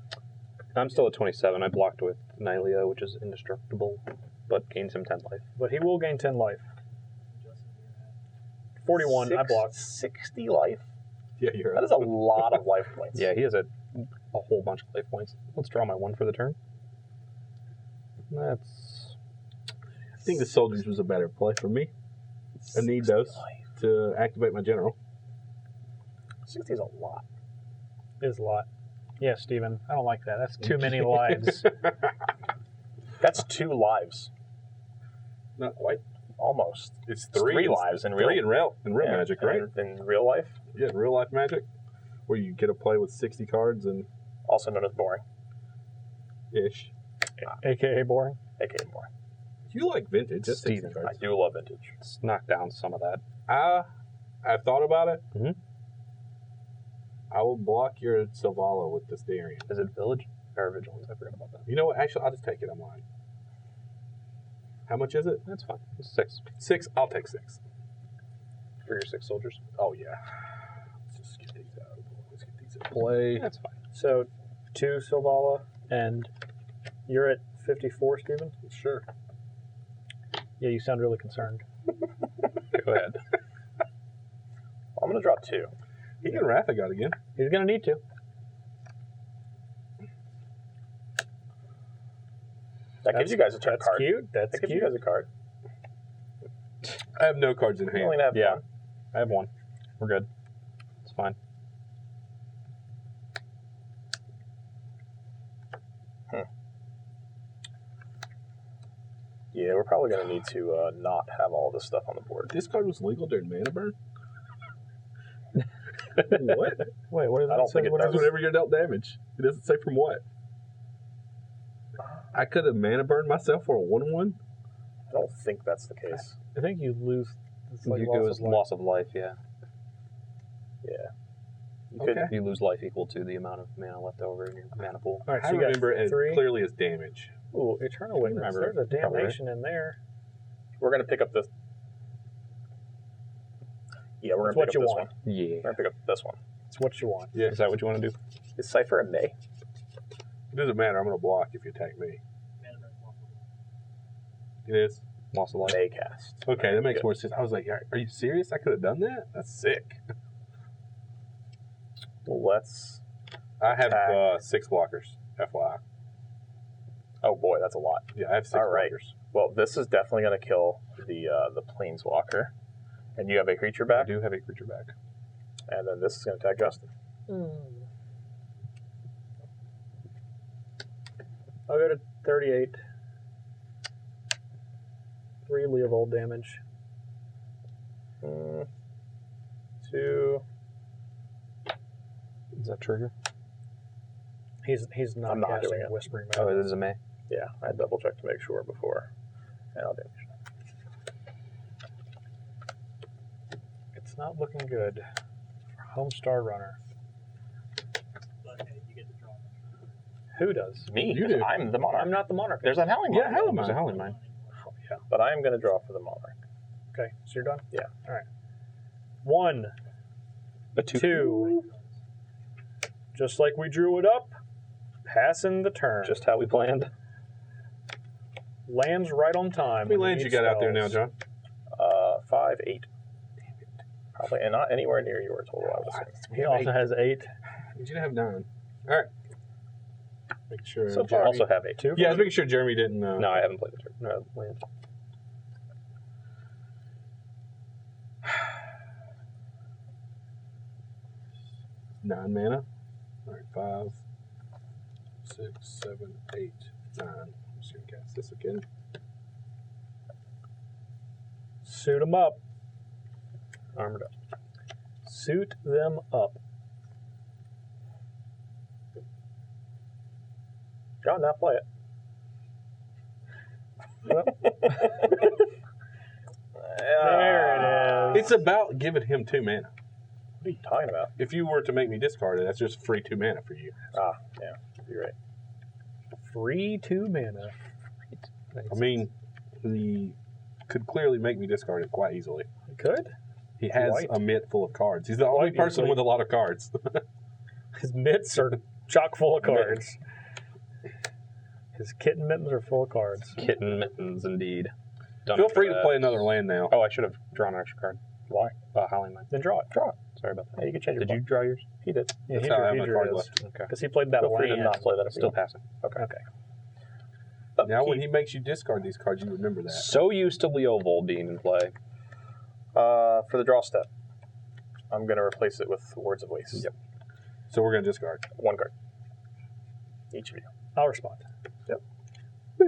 I'm still at 27. I blocked with Nylea, which is indestructible, but gains him 10 life. But he will gain 10 life. 41, I blocked. 60 life? Yeah, you're That is a lot of life points. Yeah, he has a whole bunch of life points. Let's draw my 1 for the turn. That's I think the soldiers was a better play for me. I need those. to activate my general. 60 is a lot. Is a lot. Yeah, Steven, I don't like that. That's too many lives. That's 2 lives. Not quite. Almost. It's It's 3 lives in real. 3 in real Yeah, Magic, right? In real life, Yeah, in real life Magic, where you get to play with 60 cards and also known as boring, ish. AKA boring. aka boring. You like vintage? That's 60 Steven, I cards. do love vintage. Let's knock down some of that. I've thought about it. Mhm. I will block your Selvala with this Darien. Is it Village or Vigilance? I forgot about that. You know what? Actually, I'll just take it. I'm lying. How much is it? That's fine. It's 6 6. I'll take 6. for your 6 soldiers. Oh yeah. Let's just get these out. Let's get these in play. That's fine. So 2 Selvala, and you're at 54, Steven? Sure. Yeah, you sound really concerned. Go ahead. I'm gonna draw 2. He can Wrath I got again. He's going to need to. That gives you guys a turn That's card. cute. That's That gives cute. you guys a card. I have no cards in You hand. only have Yeah. one. I have 1. We're good. It's fine. Yeah, we're probably gonna need to not have all this stuff on the board. This card was legal during Mana Burn? What? Wait, what does I don't it say? think it What does. is- Whenever you're dealt damage. It doesn't say from what. I could have Mana Burned myself for a 1/1. I don't think that's the case. I think you lose. It's like you loss go of as life. loss of life, yeah. You could, Okay. You lose life equal to the amount of mana left over in your mana pool. All right, I so you got remember it 3. clearly as damage. Ooh, Eternal Witness. remember There's a it, probably, damnation in there. we're gonna pick up this. Yeah, we're That's gonna what pick you up this want. one. Yeah. We're gonna pick up this one. It's what you want. Yeah. Is that what you want to do? Is Cypher a May? It doesn't matter. I'm going to block if you attack me. It is? Loss of life. May cast. Okay, that makes Good. more sense. I was like, are you serious? I could have done that? That's sick. Well, let's. I have Attack. 6 blockers, FYI. Oh boy, that's a lot. Yeah, I have 6 All right. blockers. Well, this is definitely gonna kill the Planeswalker, and you have a creature I back, do have a creature back. and then this is gonna attack Justin. I'll go to 38. 3 Leovold damage. 2. Is that trigger? He's not I'm not casting doing it. Whispering Oh, Madness. it is a May. Yeah, I double checked to make sure before. And I'll damage. It's not looking good for Homestar Runner. But hey, you get to draw. Who does? Me, You do. I'm the Monarch. I'm not the Monarch. There's that Howling Yeah, Mine, Howling There's a Mine. Howling Mine. Oh, yeah. but I am gonna draw for the Monarch. Okay, so you're done? Yeah. All right. 1, A 2. Just like we drew it up. Passing the turn. Just how we planned. lands right on time. How many lands you got out there now, John? 5, 8. Probably, and not anywhere near your total, I would say. He also has 8. I need you to have 9. All right. Make sure. So I far, also have 8. 2? Yeah, I was making sure Jeremy didn't. No, I haven't played the turn. No, land. Nine mana. All right, 5, 6, 7, 8, 9. I'm just gonna cast this again. Suit them up. Armored up. Suit them up. John, now play it. There it is. It's about giving him 2 mana. What are you talking about? If you were to make me discard it, that's just free 2 mana for you. Ah, yeah, you're right. Free 2 mana. I mean, he could clearly make me discard it quite easily. Good. He has White. a mitt full of cards. He's the only White person usually- with a lot of cards. His mitts are chock full of cards. His kitten mittens are full of cards. Kitten mittens, indeed. Done Feel for free to that. play another land now. Oh, I should have drawn an extra card. Why? Howling Mine. Then draw it. Draw it. Sorry about Yeah, that. you can change your Did you draw yours? He did. Yeah, That's how I have my card left. Okay. Because he played that Feel free to land. not play that if you Still want. passing. Okay. Okay. Now, when he makes you discard these cards, you remember that. So used to Leovold being in play. For the draw step, I'm going to replace it with Words of Waste. Yep. So we're going to discard. 1 card. Each of you. I'll respond. Yep. I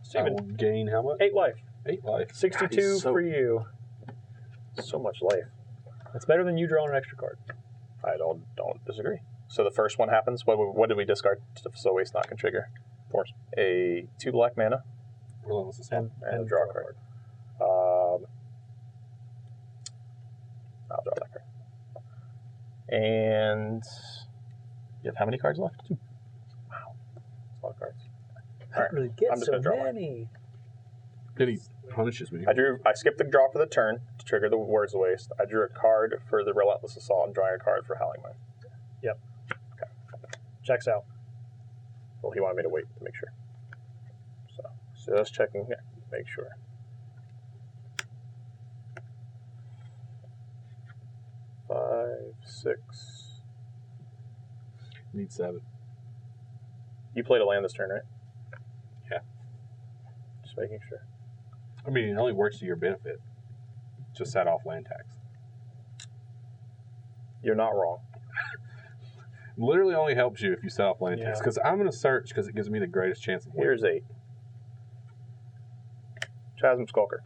Steven, will gain how much? 8 life. 8 life. 62 so- for you. So much life. That's better than you drawing an extra card. I don't disagree. So the first one happens. What did we discard? So waste not can trigger. Force. A 2 black mana Relentless Assault. and draw a card. I'll draw that card. And you have how many cards left? 2. Wow, that's a lot of cards. I don't really get I'm just so gonna draw one. many. Then he punishes me. I skipped the draw for the turn to trigger the Words of Waste. I drew a card for the Relentless Assault and drawing a card for Howling Wind. Yep. Checks out. Well, he wanted me to wait to make sure. So just checking here, make sure. Five, 6. Need 7. You played a land this turn, right? Yeah. Just making sure. I mean, it only works to your benefit. Just set off land tax. You're not wrong. Literally only helps you if you set off land tax. Yeah. Because I'm going to search because it gives me the greatest chance of winning. Here's 8. Chasm Skulker.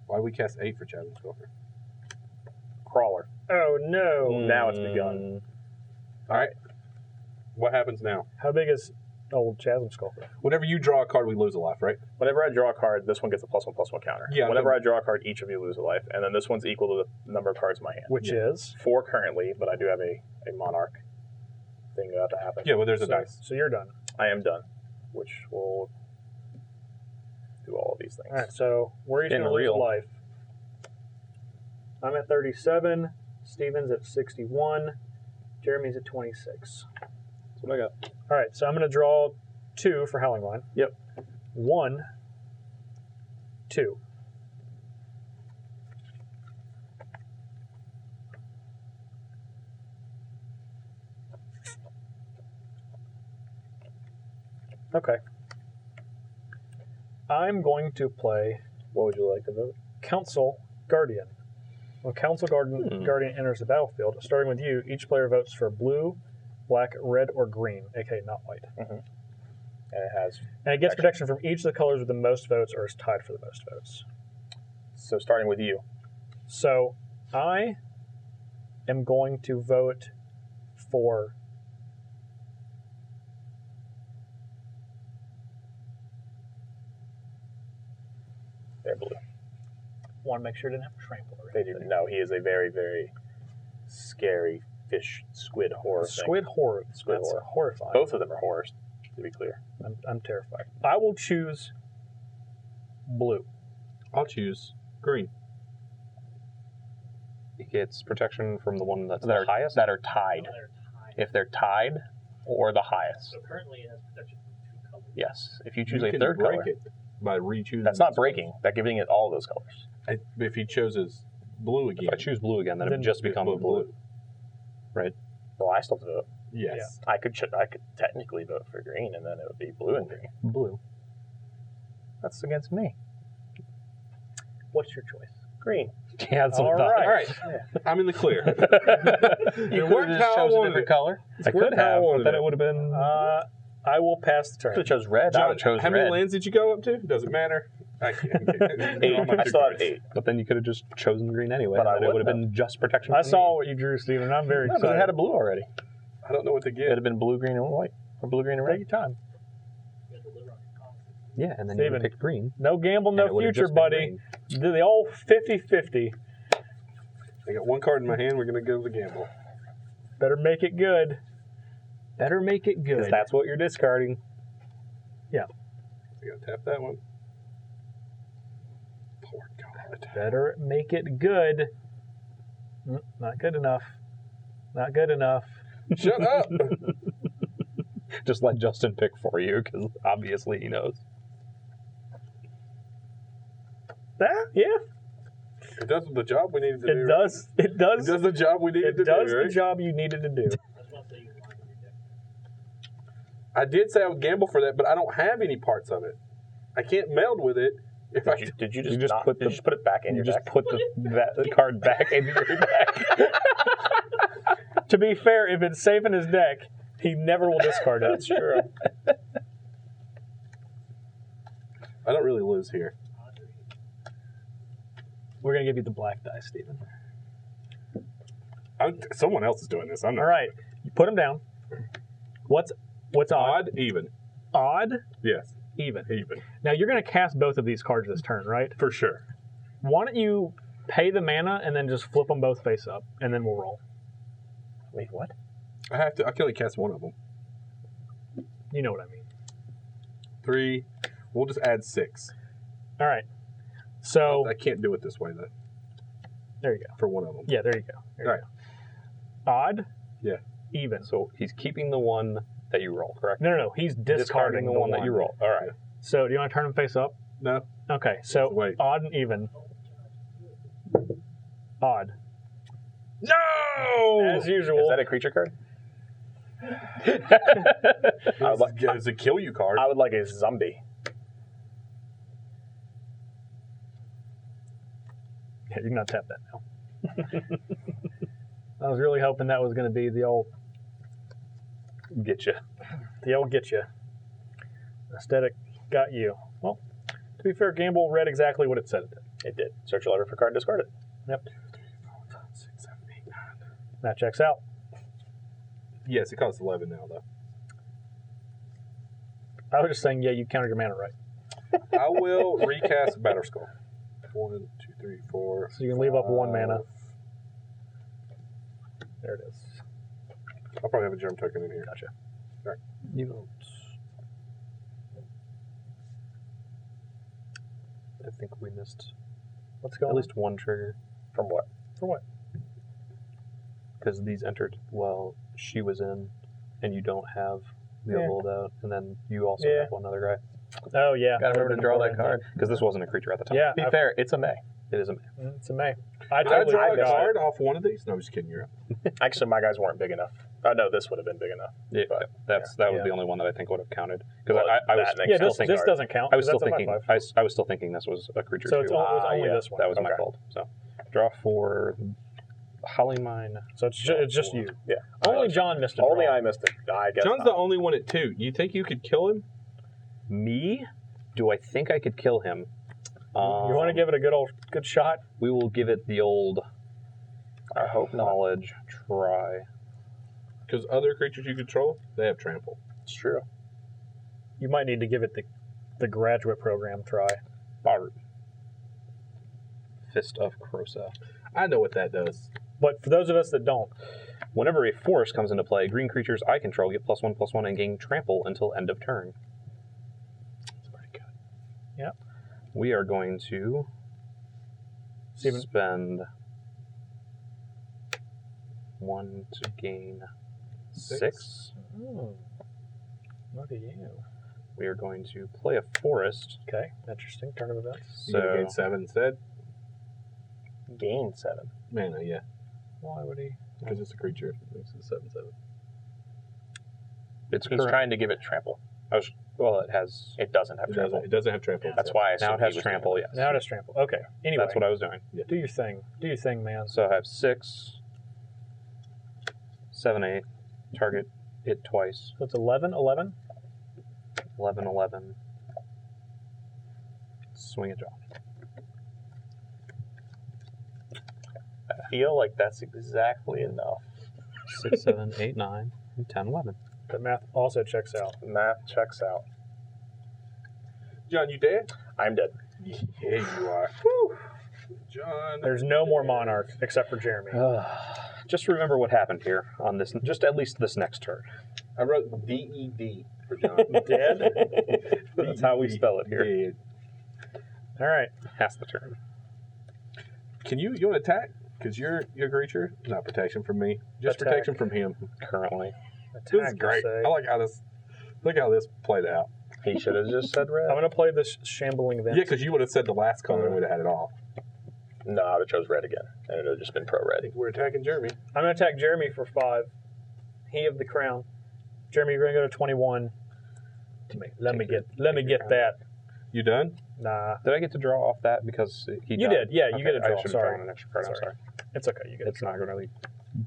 Why do we cast 8 for Chasm Skulker? Crawler. Oh, no. Now it's begun. All right. What happens now? How big is old Chasm Skulker? Whenever you draw a card, we lose a life, right? Whenever I draw a card, this one gets a +1/+1 counter. Yeah, Whenever I draw a card, each of you lose a life. And then this one's equal to the number of cards in my hand. Which is? 4 currently, but I do have a Monarch thing about to happen. Yeah, well, there's a So, dice. so you're done. I am done, which will do all of these things. All right, so where are you In going to lose real. life? I'm at 37. Steven's at 61. Jeremy's at 26. That's what I got. All right, so I'm going to draw 2 for Howling Line. Yep. 1, 2. Okay. I'm going to play What would you like to vote? Council Guardian. When Council Guardian enters the battlefield, starting with you, each player votes for blue, black, red, or green, aka not white. And it has. And it gets protection from each of the colors with the most votes or is tied for the most votes. So starting with you. So I am going to vote for They're blue. want to make sure it didn't have trample or They do. No, he is a very, very scary fish squid horror thing. Squid horror. Squid That's horror. horrifying. Both of them are horrors, to be clear. I'm terrified. I will choose blue. I'll choose green. He gets protection from the one that's That the are, highest. that are tied. They're tied. If they're tied or the highest. So currently it has protection from 2 colors. Yes. If you choose You a can third break color, it by re-choosing. that's not this breaking. That's giving it all those colors. color. If he chooses blue again. If I choose blue again, then it Then would just become blue. Right? Well, I still have to vote. Yes. I could technically vote for green, and then it would be blue and green. Blue. That's against me. What's your choice? Green. Yeah, that's All what I thought. right. All right. I'm in the clear. You worked could have how I just chose a wanted different it. color. I could have, but then it would have been. I will pass the Could turn. have chose red. I would have chose how red. many lands did you go up to? Doesn't matter. I can't. 8. I still have 8. But then you could have just chosen green anyway. But I and then it would have wouldn't been just protection. I from saw me. what you drew, Steven. I'm very No, because excited. it had a blue already. I don't know what to It get. would have been blue, green, and white. Or blue, green, and red. Take your time. You have to deliver on your promises. Yeah, and then you would Steven. have picked green. No gamble, and no it would have future, just been buddy. green. Do the old 50-50. I got 1 card in my hand. We're going to go to the gamble. Better make it good. Better make it good. Because That's what you're discarding. Yeah. I got to tap that one. Poor God. Better make it good. Not good enough. Not good enough. Shut up. Just let Justin pick for you, because obviously he knows. Yeah, It does the job we needed to do. it right? does. It It does. does the job we needed It to does do, the right? job you needed to do. That's why I say you can line with your deck. I did say I would gamble for that, but I don't have any parts of it. I can't meld with it If I Did you just, You just not, put did you just put it back in you your just deck? put the card back in your deck. To be fair, if it's safe in his deck, he never will discard it. That's true. I don't really lose here. We're going to give you the black die, Steven. Someone else is doing this. I'm not. All right. You put him down. What's odd? Odd, even. Odd, Yes, even. even. Now, you're going to cast both of these cards this turn, right? For sure. Why don't you pay the mana and then just flip them both face up, and then we'll roll. Wait, what? I can only cast one of them. You know what I mean. 3. We'll just add 6. All right. So, I can't do it this way, though, there you go. for one of them. Yeah, there you go. There you All right. go. Odd? Yeah. Even. So he's keeping the one that you roll, correct? No. He's discarding the one that you roll. All right. So, do you want to turn them face up? No. Okay, so Wait. odd and even. Odd. No! As usual. Is that a creature card? It's a kill you card. I would like a zombie. Yeah, you can not tap that now. I was really hoping that was going to be the old Get you. get you. Aesthetic got you. Well, to be fair, Gamble read exactly what it said it did. It did. Search your library for card, discard it. Yep. 3, 4, 5, 6, 7, 8, 9. That checks out. Yes, it costs 11 now, though. I was just saying, yeah, you counted your mana right. I will recast Battle Skull. 1, 2, 3, 4. So you can leave up 1 mana. 5. There it is. I'll probably have a germ token in here. Gotcha. You vote. I think we missed What's going at on? least one trigger From what? For what? because these entered while she was in, and you don't have Leovold out, and then you also Yeah. have one other guy Oh, yeah. Gotta remember to draw that card. because this wasn't a creature at the time. Yeah, To be fair, it's a May. It is a it's a May. I Did I totally draw a forgot. card off one of these? No, I'm just kidding. You're up. Actually, my guys weren't big enough. No, this would have been big enough. Yeah, But, that was Yeah. the only one that I think would have counted because Well, I was that makes Yeah, still this thinking. doesn't count. I was still 'cause that's a thinking. 5/5. I was still thinking this was a creature So too. it's only yeah. this one. That was my Okay. fault. So draw for Holly Mine. So it's just you. Yeah. Only John missed it. Only I missed it. I guess John's not. the only one at 2. You think you could kill him? Me? Do I think I could kill him? You want to give it a good shot? We will give it the old I hope not. knowledge try. Because other creatures you control, they have trample. It's true. You might need to give it the graduate program try. Bard. Fist of Krosa. I know what that does. But for those of us that don't, Whenever a force comes into play, green creatures I control get +1/+1 and gain trample until end of turn. That's pretty good. Yep. We are going to Steven. spend 1 to gain 6. Look at you. We are going to play a forest. Okay, interesting. Turn of events. You gonna So gain 7 instead? Gain 7. Mana, yeah. Why would he? Because it's a creature. It makes it 7/7. it's He's current. trying to give it trample. Well, it has. It doesn't have It trample. doesn't have trample. That's why I Now assumed it he has was trample. Yes. Now it has trample. Okay. Anyway, That's what I was doing. do your thing. Do your thing, man. So I have 6, 7, 8. Target it twice. So it's 11, 11. 11, 11. Swing a jaw. I feel like that's exactly enough. 6, 7, 8, 9, and 10, 11. The math also checks out. Math checks out. John, you dead? I'm dead. Yeah, you are. John. There's no more monarch except for Jeremy. Just remember what happened here on this, just at least this next turn. I wrote DED for John. Dead? That's how we spell it here. Dead. All right. Pass the turn. Can you want to attack? Because you're a creature. Not protection from me. Just Attack. protection from him. Currently. This is Attack, great. say. I like how this played out. He should have just said red. I'm going to play this shambling event. Yeah, because you would have said the last color and we'd have had it all. No, I would have chose red again. And it would have just been pro I red. think we're attacking Jeremy. I'm going to attack Jeremy for 5. He of the crown. Jeremy, you're going to go to 21. Let me get your that. You done? Nah. Did I get to draw off that because he You died? did, yeah, you Okay, get a draw, I should have sorry. drawn an extra card. I'm sorry. It's okay. You get It's not going to really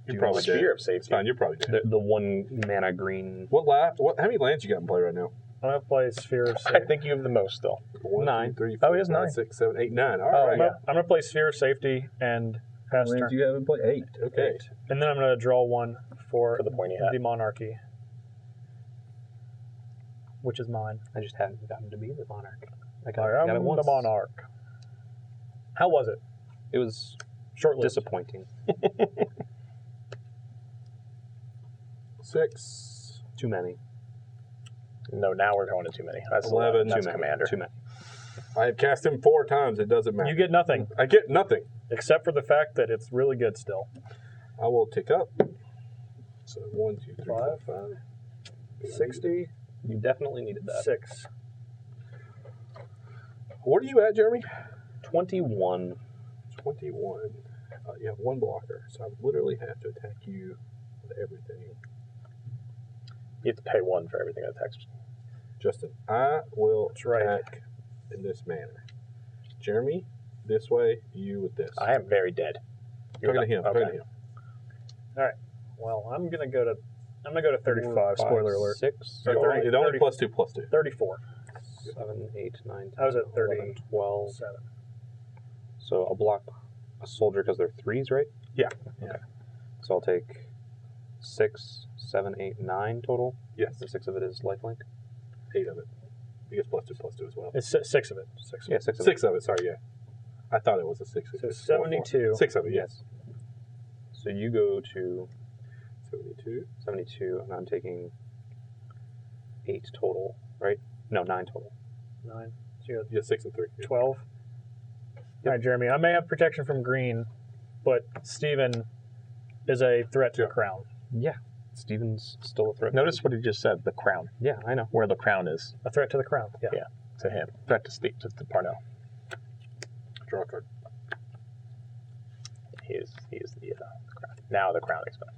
You do probably much. did. Sphere of It's safety. fine. You probably did. The one mana green. What? How many lands you got in play right now? I'm going to play Sphere of I Safety. think you have the most still. 1, 9. 2, 3, Oh, 4, he has 5, 9. 6, 7, 8, 9. All Oh, right. yeah. I'm going to play Sphere of Safety and pass Lands turn. you have in play? 8. Okay. And then I'm going to draw one for For the pointy hat. the Monarchy, which is mine. I just hadn't gotten to be the monarch. I I got am it the once. Monarch. How was it? It was Short-lived. disappointing. 6. Too many. No, now we're going to too many. That's 11. That's Too many. commander. Too many. I have cast him 4 times. It doesn't matter. You get nothing, I get nothing. except for the fact that it's really good still. I will tick up. So 1, 2, 3, 4, 5. 5. 60, You definitely needed that. 6. What are you at, Jeremy? 21. 21. You have 1 blocker, so I literally have to attack you with everything. You have to pay 1 for everything that attacks. Justin, I will right. attack in this manner. Jeremy, this way. You with this. I am very dead. Talking to him. Okay. Talking to him. Well, I'm gonna go to 35. Spoiler alert. 6. Or 30, It only 30. plus 2 plus 2. 34. 7, 8, 9, 10, I was at 30. 11, 12. 7. So I'll block a soldier because they're 3s, right? Yeah. Okay. So I'll take 6, 7, 8, 9 total. Yes. And 6 of it is lifelink. 8 of it. He gets plus 2 as well. It's 6 of it. 6 of Yeah, it. 6 of 6 of it. Sorry, yeah. I thought it was a 6. So It's 4, 4. 72. 6 of it. it, yes. So you go to 72. 72, and I'm taking 8 total, right? No, 9 total. 9. So you Yeah, 6 and 3. got 12. All right, Jeremy. I may have protection from green, but Steven is a threat to the crown. Yeah. Steven's still a threat. Notice what he just said. The crown. Yeah, I know. Where the crown is A threat to the crown. Yeah. Yeah. to him. Threat to Steve, to Parnell. Draw a card. He is the crown. Now the crown expands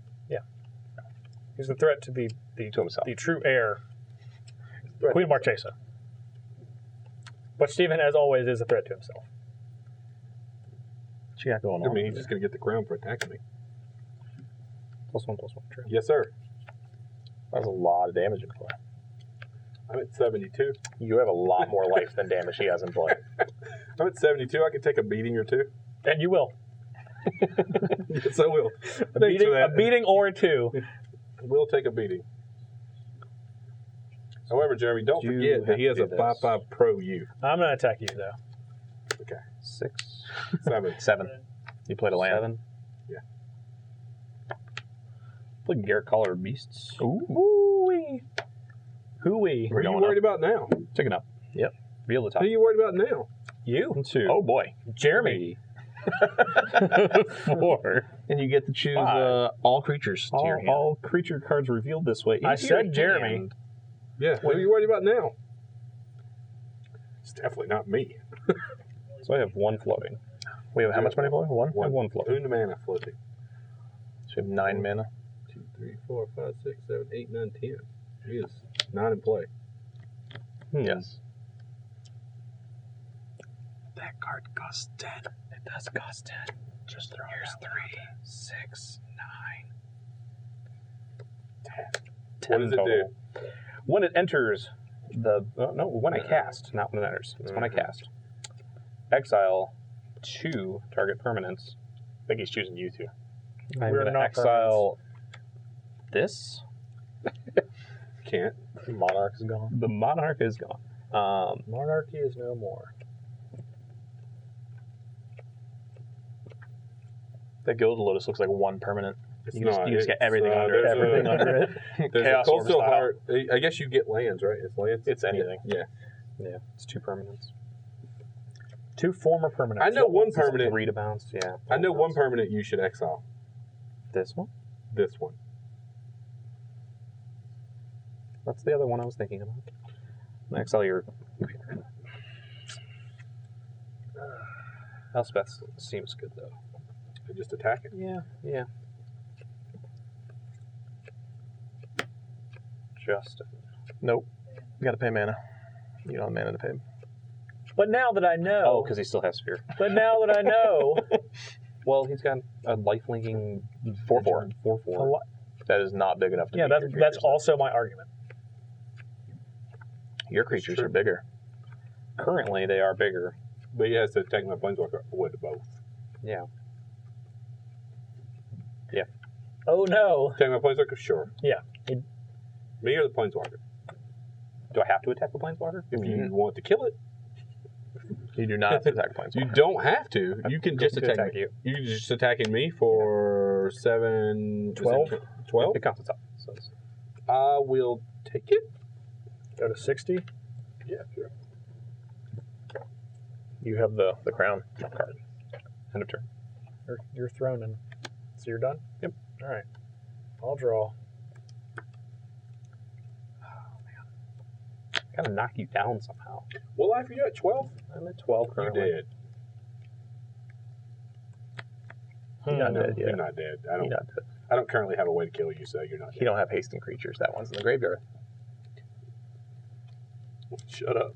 He's a threat to the to himself. the true heir, Queen Marchesa. But Steven, as always, is a threat to himself. What you got going I on? mean, he's just going to get the crown for attacking me. +1/+1. True. Yes, sir. That's a lot of damage in play. I'm at 72. You have a lot more life than damage he has in play. I'm at 72. I can take a beating or 2. And you will. Yes, I will. A beating or 2. We'll take a beating. However, Jeremy, don't You forget that he have has to a do this. 5/5 pro U. I'm going to attack you, though. Okay. 6, 7. 7. You played a land. 7. Yeah. Look, Garrett Collar Beasts. Ooh-wee. Hooey. What are you going worried about now? Taking up. Yep. Reveal the top. What are you worried about now? You? 2. Oh boy. Jeremy. 4. And you get to choose 5. all creatures to your hand. All creature cards revealed this way. I into your said Jeremy. hand. Yeah. What are you worried about now? It's definitely not me. So I have 1 floating. We have how much money for 1? I have 1 floating. Una mana floating. So we have 9 mana. 2, 3, 4, 5, 6, 7, 8, 9, 10. He is 9 in play. Yes. That card costs 10. It does cost 10. Just throw Here's 3, 6, 9, 10. What does it total. When it enters when I cast, not when it enters. It's when I cast. Exile 2 target permanents. I think he's choosing you two. I'm We're going to not exile this. Can't. Monarch is gone. The Monarch is gone. Monarchy is no more. That Gilded Lotus looks like 1 permanent. It's You just, not. you just get It's, everything under there's everything a- under it. There's Chaos a Orb Coastal style. Heart. I guess you get lands, right? It's lands. It's anything. Yeah. Yeah, it's 2 permanents. 2 former permanents. I know one It's permanent. 3 to bounce, yeah. I know one permanent you should exile. This one? This one. That's the other one I was thinking about. Exile your... Elspeth seems good, though. I just attack it. Yeah. Justin. Nope. You gotta pay mana. You don't have mana to pay. But now that I know. Oh, because he still has Sphere. But now that I know. Well, he's got a life-linking 4/4. 4/4. That is not big enough to Yeah, beat your that's creatures. also my argument. Your creatures are bigger. Currently, they are bigger. But he has to take my Planeswalker with both. Yeah. Oh no. Take my Planeswalker? Sure. Yeah. Me or the Planeswalker? Do I have to attack the Planeswalker? If you want to kill it, You do not have to attack Planeswalker. you don't have to. You can just to attack attack you. You can just attacking me for 7... 12? 12? It counts as up. So it's- I will take it. Go to 60. Yeah, sure. You have the crown. card. End of turn. You're thrown in. So you're done? Yep. All right. I'll draw. Gotta knock you down somehow. What life are you at? 12? I'm at 12 You currently. dead. You're not No, dead you're yet. not dead. You're I don't currently have a way to kill you, so you're not You dead. don't have hasting creatures. That one's in the graveyard. Shut up.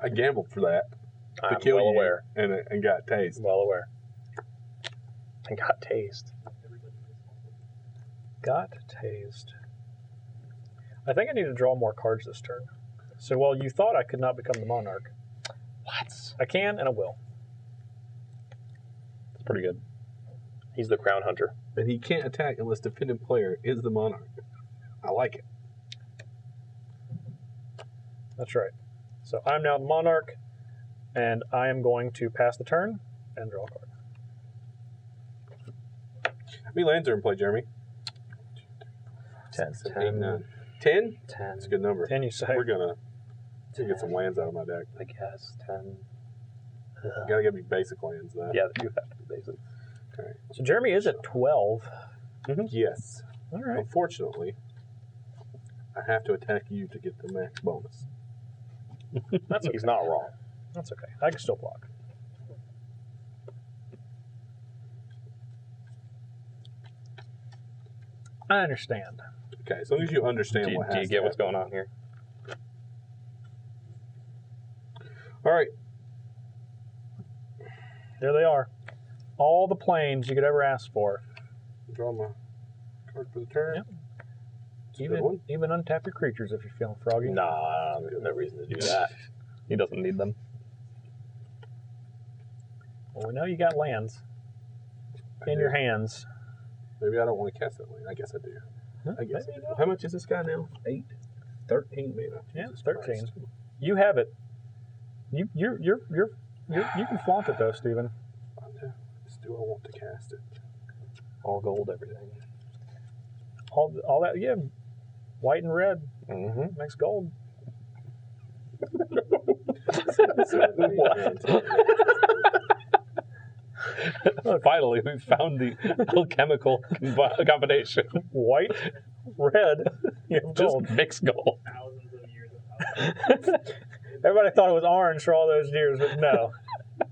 I gambled for that. To I'm kill well you aware. and got tased. Well aware. And got tased. Got tased. I think I need to draw more cards this turn. So while you thought I could not become the Monarch, What? I can and I will. It's pretty good. He's the crown hunter. And he can't attack unless defending player is the Monarch. I like it. That's right. So I'm now the Monarch, and I am going to pass the turn and draw a card. How many lands are in play, Jeremy? 10. 10? 10? 10. That's a good number. 10, you say? We're gonna get some lands out of my deck. I guess 10. You gotta give me basic lands, though. Yeah, you have to be basic. So Jeremy is at 12. Yes. All right. Unfortunately, I have to attack you to get the max bonus. That's okay. He's not wrong. That's okay. I can still block. I understand. Okay, as long as you understand what Do you has get to what's happen. going on here? All right. There they are. All the planes you could ever ask for. Draw my card for the turn. Yep. It's a good one. Even untap your creatures if you're feeling froggy. Nah, there's no reason to do that. He doesn't need them. Well, we know you got lands in your hands. Maybe I don't want to cast that land. I guess I do. Huh? I guess. Maybe I you do. don't. How much is this guy now? 8? 13 mana. Yeah, Jesus 13. Christ. You have it. You can flaunt it though, Steven. I know. Just do I want to cast it? All gold, everything. All that, yeah. White and red Mm-hmm. makes gold. Finally, we found the alchemical combination. White, red, you have Just gold. mix gold. Thousands of years of power. Everybody thought it was orange for all those years, but no,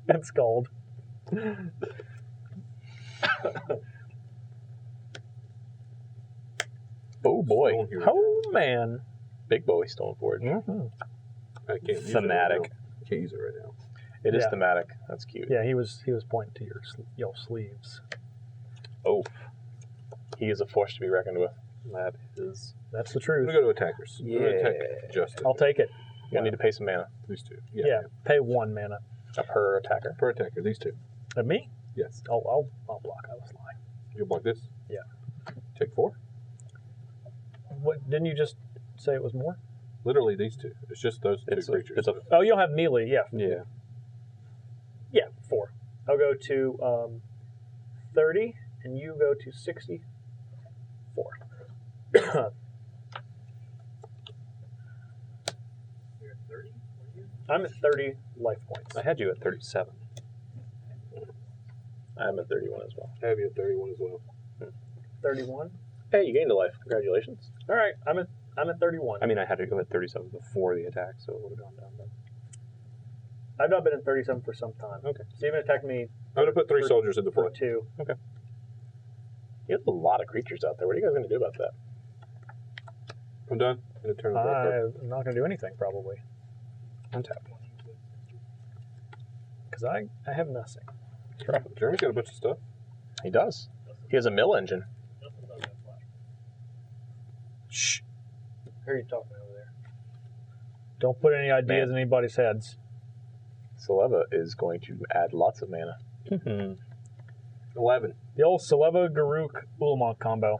it's gold. Oh boy. Stone here. Oh man. Big boy Stoneforge. Mm-hmm. I can't use Thematic. It right now. Can't use it right now. It is Yeah. thematic. That's cute. Yeah, he was pointing to your sleeves. Oh. He is a force to be reckoned with. That is. That's the I'm truth. gonna go to attackers. I'm gonna attack Yeah. Justin. I'll take it. You're going to need to pay some mana. These two. Yeah, pay 1 mana. Per attacker. Per attacker. These two. And me? Yes. I'll block. I was lying. You block this. Yeah. Take 4. What didn't you just say it was more? Literally these two. It's just those two It's creatures. it's a. Oh, you don't have melee. Yeah, Yeah. yeah, 4. I'll go to 30, and you go to 64. You're at 30? What are you? I'm at 30 life points. I had you at 37. I'm at 31 as well. I have you at 31 as well. 31. Hey, you gained a life. Congratulations. All right, I'm at 31. I mean, I had to go at 37 before the attack, so it would have gone down. But I've not been at 37 for some time. Okay. Steven attacked me I'm gonna put 3 For- soldiers into for play. 2. You have a lot of creatures out there. What are you guys going to do about that? I'm done. I'm gonna turn it back up. I'm not going to do anything, probably. untap. Because I have nothing. Jeremy's got a bunch of stuff. He does. He has a mill engine. Justin doesn't have flash. Shh. Who are you talking over there? Don't put any ideas in anybody's heads. Selvala is going to add lots of mana. 11. The old Selvala Garuk Ulamog combo.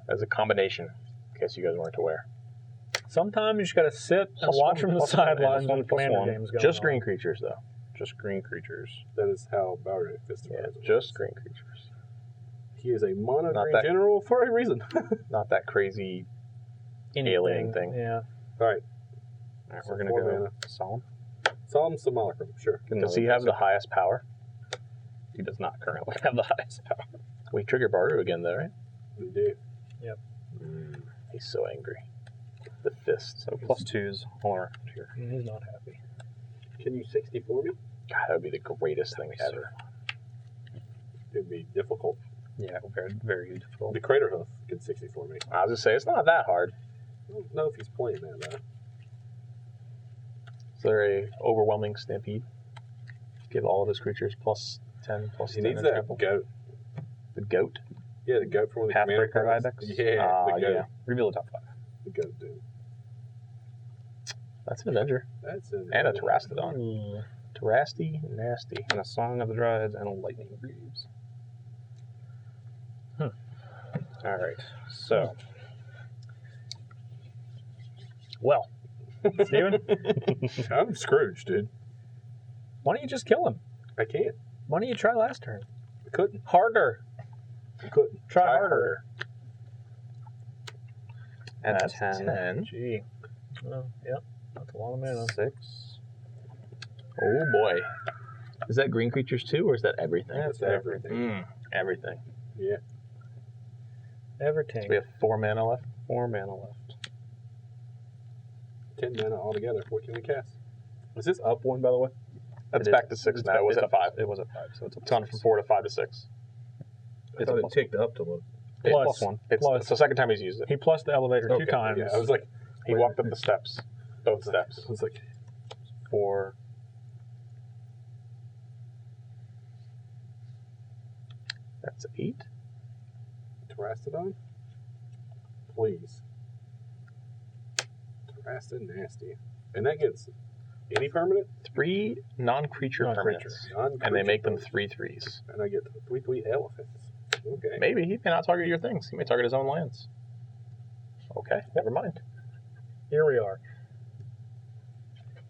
As a combination, in case you guys weren't aware. Sometimes you just gotta sit and Plus watch one, from the plus one, sidelines plus one, when plus Commander one. games going Just on. green creatures, though. Just green creatures. That is how Bowery Fist Yeah, works. just green creatures. He is a mono Not green that- general for a reason. Not that crazy. Anything. alien thing. Yeah. All right. All right, So we're going to 4 go mana. Solemn. Solemn Simulacrum, sure. Does he have the highest power? He does not currently have the highest power. We trigger Baru again, though, right? We do. He's so angry. The fist. So +2s all around here. He's not happy. Can you 64 me? God, that would be the greatest thing so ever. It'd be difficult. Yeah, very, very difficult. The Crater Hoof can 64 me. I was just say it's not that hard. I don't know if he's playing that, though. Is there a overwhelming stampede? Give all of his creatures +10, +10. He needs and that trample. goat. The goat. Yeah, the goat from one of the commander Pathbreaker cards. Ibex? Yeah, the goat. yeah. Reveal the top 5. The goat, dude. That's an Avenger. That's an And a Terrastodon. Terrasty, nasty. And a Song of the Druids and a Lightning Greaves. All right. So, Well, Steven, I'm Scrooge, dude. why don't you just kill him? I can't. Why don't you try last turn? I couldn't. Harder. I couldn't. Try harder. at That's 10. Gee. Well, yep. That's a lot of mana. 6. Oh boy. Is that green creatures too, or is that everything? That's everything. Everything. Yeah. Everything. So we have 4 mana left. 4 mana left. 10 mana altogether. What can we cast? Is this up one, by the way? That's It back is- to 6 it's now. back- It was it's at up- 5. It was at 5, so it's up It's gone from 4 to 5 to 6. I It's a thought it plus ticked up to look. It's Plus- +1. It's the second time he's used it. He plus the elevator Okay, two times. Yeah, I was like, He walked up the steps. Both steps. I was like, 4. That's 8. Terrastodon? Please. Terrastodon nasty. And that gets any permanent? 3 non-creature Non-creature. permanents. And they make them 3/3s. And I get 3/3 elephants. Okay. Maybe he may not target your things. He may target his own lands. Okay, never mind. Here we are.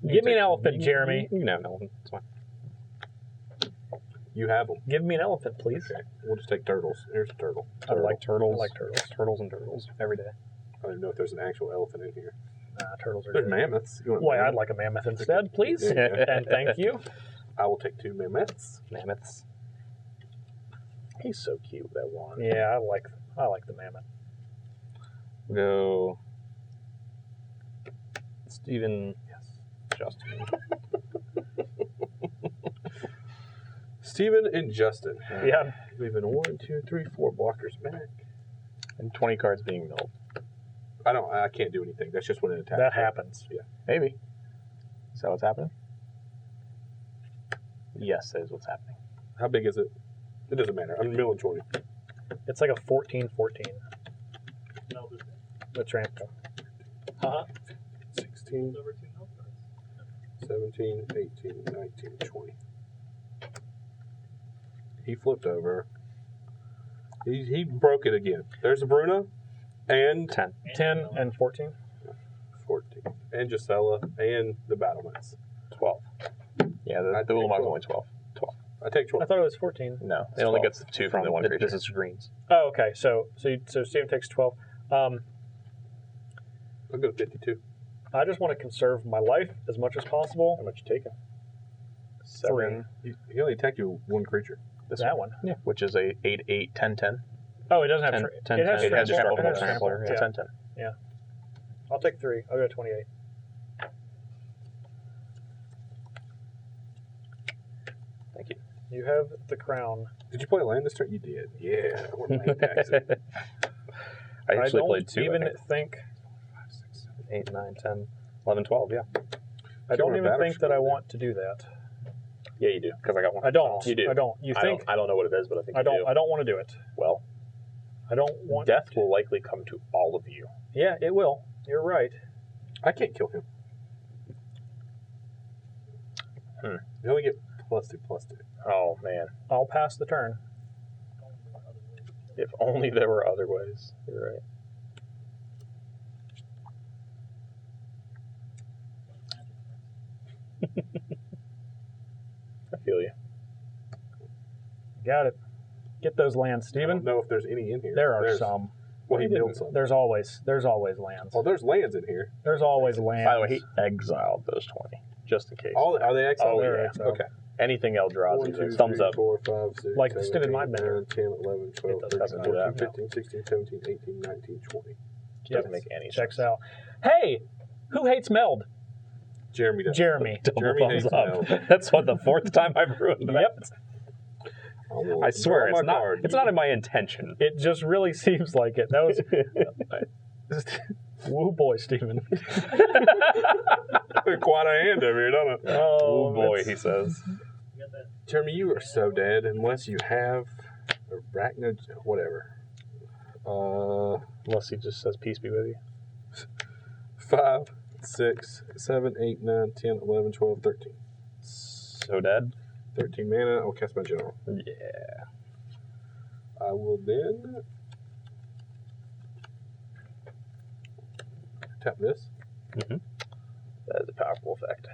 Give me an elephant, Jeremy. You can have an elephant. It's fine. You have them. Give me an elephant, please. Okay. We'll just take turtles. Here's a turtle. I like turtles. I like turtles. Turtles and turtles every day. I don't even know if there's an actual elephant in here. Turtles are There's good. mammoths. You want Boy, I'd mammoth? like a mammoth instead, please. Yeah. And thank you. I will take 2 mammoths. Mammoths. He's so cute, that one. Yeah, I like the mammoth. We'll go Steven. Yes. Justin. Steven and Justin. Yeah. Leaving 1, 2, 3, 4 blockers back. And 20 cards being milled. I can't do anything. That's just when it attacks. That happens. Yeah. Maybe. Is that what's happening? Yes, that is what's happening. How big is it? It doesn't matter. I'm milling 20. It's like a 14-14. No, there's The Tramco. 16, over 2 health cards. 17, 18, 19, 20. He flipped over. He broke it again. There's a Bruna and 10. 10 and 14. 14. And Gisela and the Battlements. 12. Yeah, I the take Ulamog's 12. only 12. I take I 12. thought it was 14. No, it only 12 gets 2 from the one creature. This is greens. Oh, okay. So Steven takes 12. I'll go 52. I just want to conserve my life as much as possible. How much you taking? 3. He only attacked you with 1 creature. This That one. one. Yeah. Which is a 8, 8, 10, 10. Oh, it doesn't have 10, tra- 10, It has 10. It has trample. trample. It has Trampler, trample. It's Yeah. 10, 10. I'll take 3. I'll go 28. Thank you. You have the crown. Did you play a land this turn? You did. Yeah. What land tax it? I actually don't played 2. even I think. think 5, 6, 7, 8, 9, 10, 11, 12. Yeah. I don't even think that I want to do that. Yeah, you do, because I got one. I don't. You do. I don't. You think? I don't know what it is, but I think I you don't. do. I don't want to do it. Well, I don't want. death will likely come to all of you. Yeah, it will. You're right. I can't kill him. You only get +2/+2. Oh, man. I'll pass the turn. If only there were other ways. You're right. I feel you. Got it. Get those lands, I Steven. don't know if there's any in here. There are There's- some. Well, he built some. There's always lands. Oh, there's lands in here. There's always lands. By the way, he exiled those 20, just in case. Are they exiled? Oh, they're yeah. exiled. Okay. Anything Eldrazi 1, 2, is thumbs 3, up. 4, 5, 6, Like 7, extended 8, mind bender. 9, 10, 11, 12, It 13, doesn't do 14, that. 15, 16, 17, 18, 19, 20. Doesn't make any Checks sense. out. Hey, who hates Meld? Jeremy does. Jeremy. Double Jeremy thumbs hates up. Mel. That's what the 4th time I've ruined that. Yep. I swear Draw it's my not. card. It's not in my intention. It just really seems like it. That was. Woo boy, Steven. Quite a hand over here, don't it? Oh boy, that's- he says. You got that? Jeremy, you are so dead unless you have arachnid, whatever. Unless he just says peace be with you. 5, 6, 7, 8, 9, 10, 11, 12, 13. So dead. 13 mana. I'll cast my general. Yeah. I will then tap this. That is a powerful effect.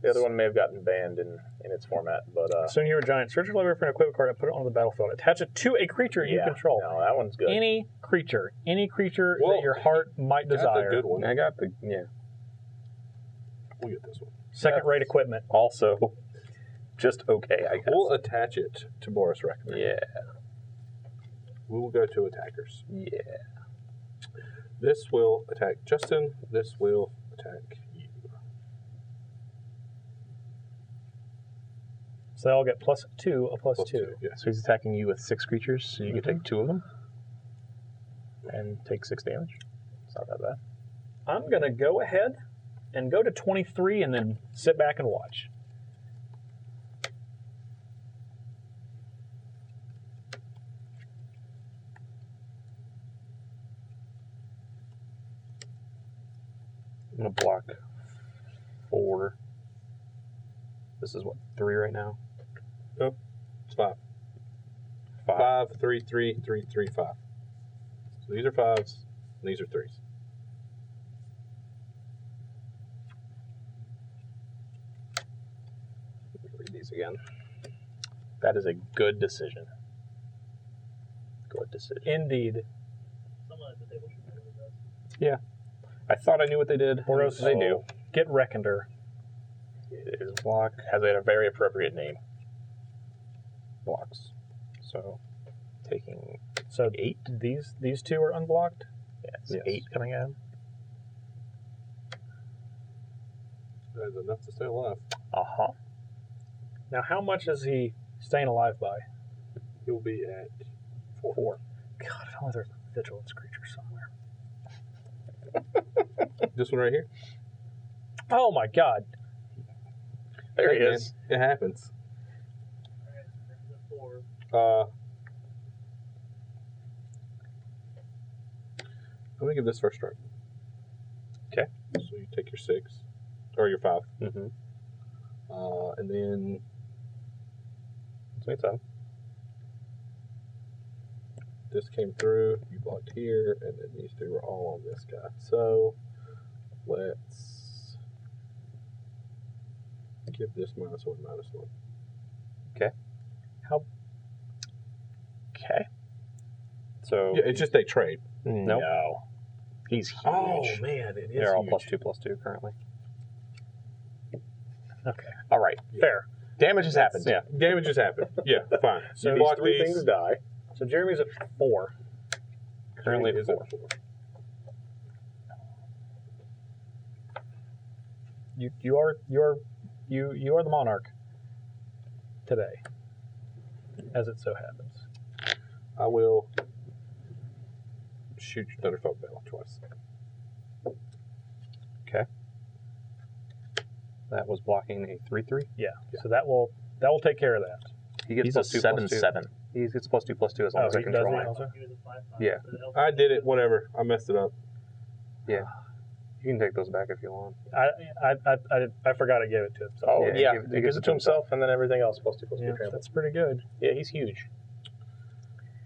The other one may have gotten banned in its format, but Soon you're a giant. Search your library for an equipment card and put it on the battlefield. Attach it to a creature you yeah, control. No, that one's good. Any creature Well, that your heart might Got desire. the good one. I got the We'll get this one. Second-rate equipment. Also, just okay. I guess. We'll attach it to Boris Reckoner. Yeah. We will go to attackers. Yeah. This will attack Justin. This will attack you. So they all get +2, a +2. Yes. So he's attacking you with 6 creatures, so you can take 2 of them and take 6 damage. It's not that bad. I'm going to go ahead and go to 23 and then sit back and watch. I'm gonna block 4. This is what, 3 right now? It's 5. 5. 5, 3, 3, 3, 3, 5. So these are 5s, and these are 3s. Read these again. That is a good decision. Good decision. Indeed. Someone at the table should know what it does. I thought I knew what they did. Boros, They do. Get Reckoner. It is block. Has a very appropriate name. Blocks. So, taking So 8. these two are unblocked. Yes, Yes. 8 coming in. That is enough to stay alive. Uh-huh. Now, how much is he staying alive by? He'll be at 4. God, if only there's a vigilance creature somewhere. this one right here. Oh my God! There he Hey, man, is. It happens. Alright, there's a 4. I'm gonna give this first strike. Okay. So you take your 6 or your 5, Mm-hmm. and then Same time. this came through. You blocked here, and then these 2 were all on this guy. So let's give this -1/-1. Okay. So Yeah, it's just they trade. Nope. No. He's huge. Oh man, it is. they're all huge. +2/+2 currently. Okay. All right. Fair. Damage has happened. Yeah. Damage has happened. Yeah, fine. So you These block 3 these. things die. So Jeremy's at 4. Currently Is 4. at 4. You are the monarch today, as it so happens. I will shoot your Thunderfolk Bell twice. Okay. That was blocking a 3/3. Yeah. So that will take care of that. He gets He's a +2/+2. 7/7. He gets +2/+2 as long as I he does control he him. also? He was a 5/5. Yeah. So the elf- I did it. Whatever. I messed it up. Yeah. You can take those back if you want. I forgot I gave it to him. So. Oh, Yeah, yeah. he gives He gives it to himself, and then everything else +2/+2 Yeah, trample. that's pretty good. Yeah, he's huge.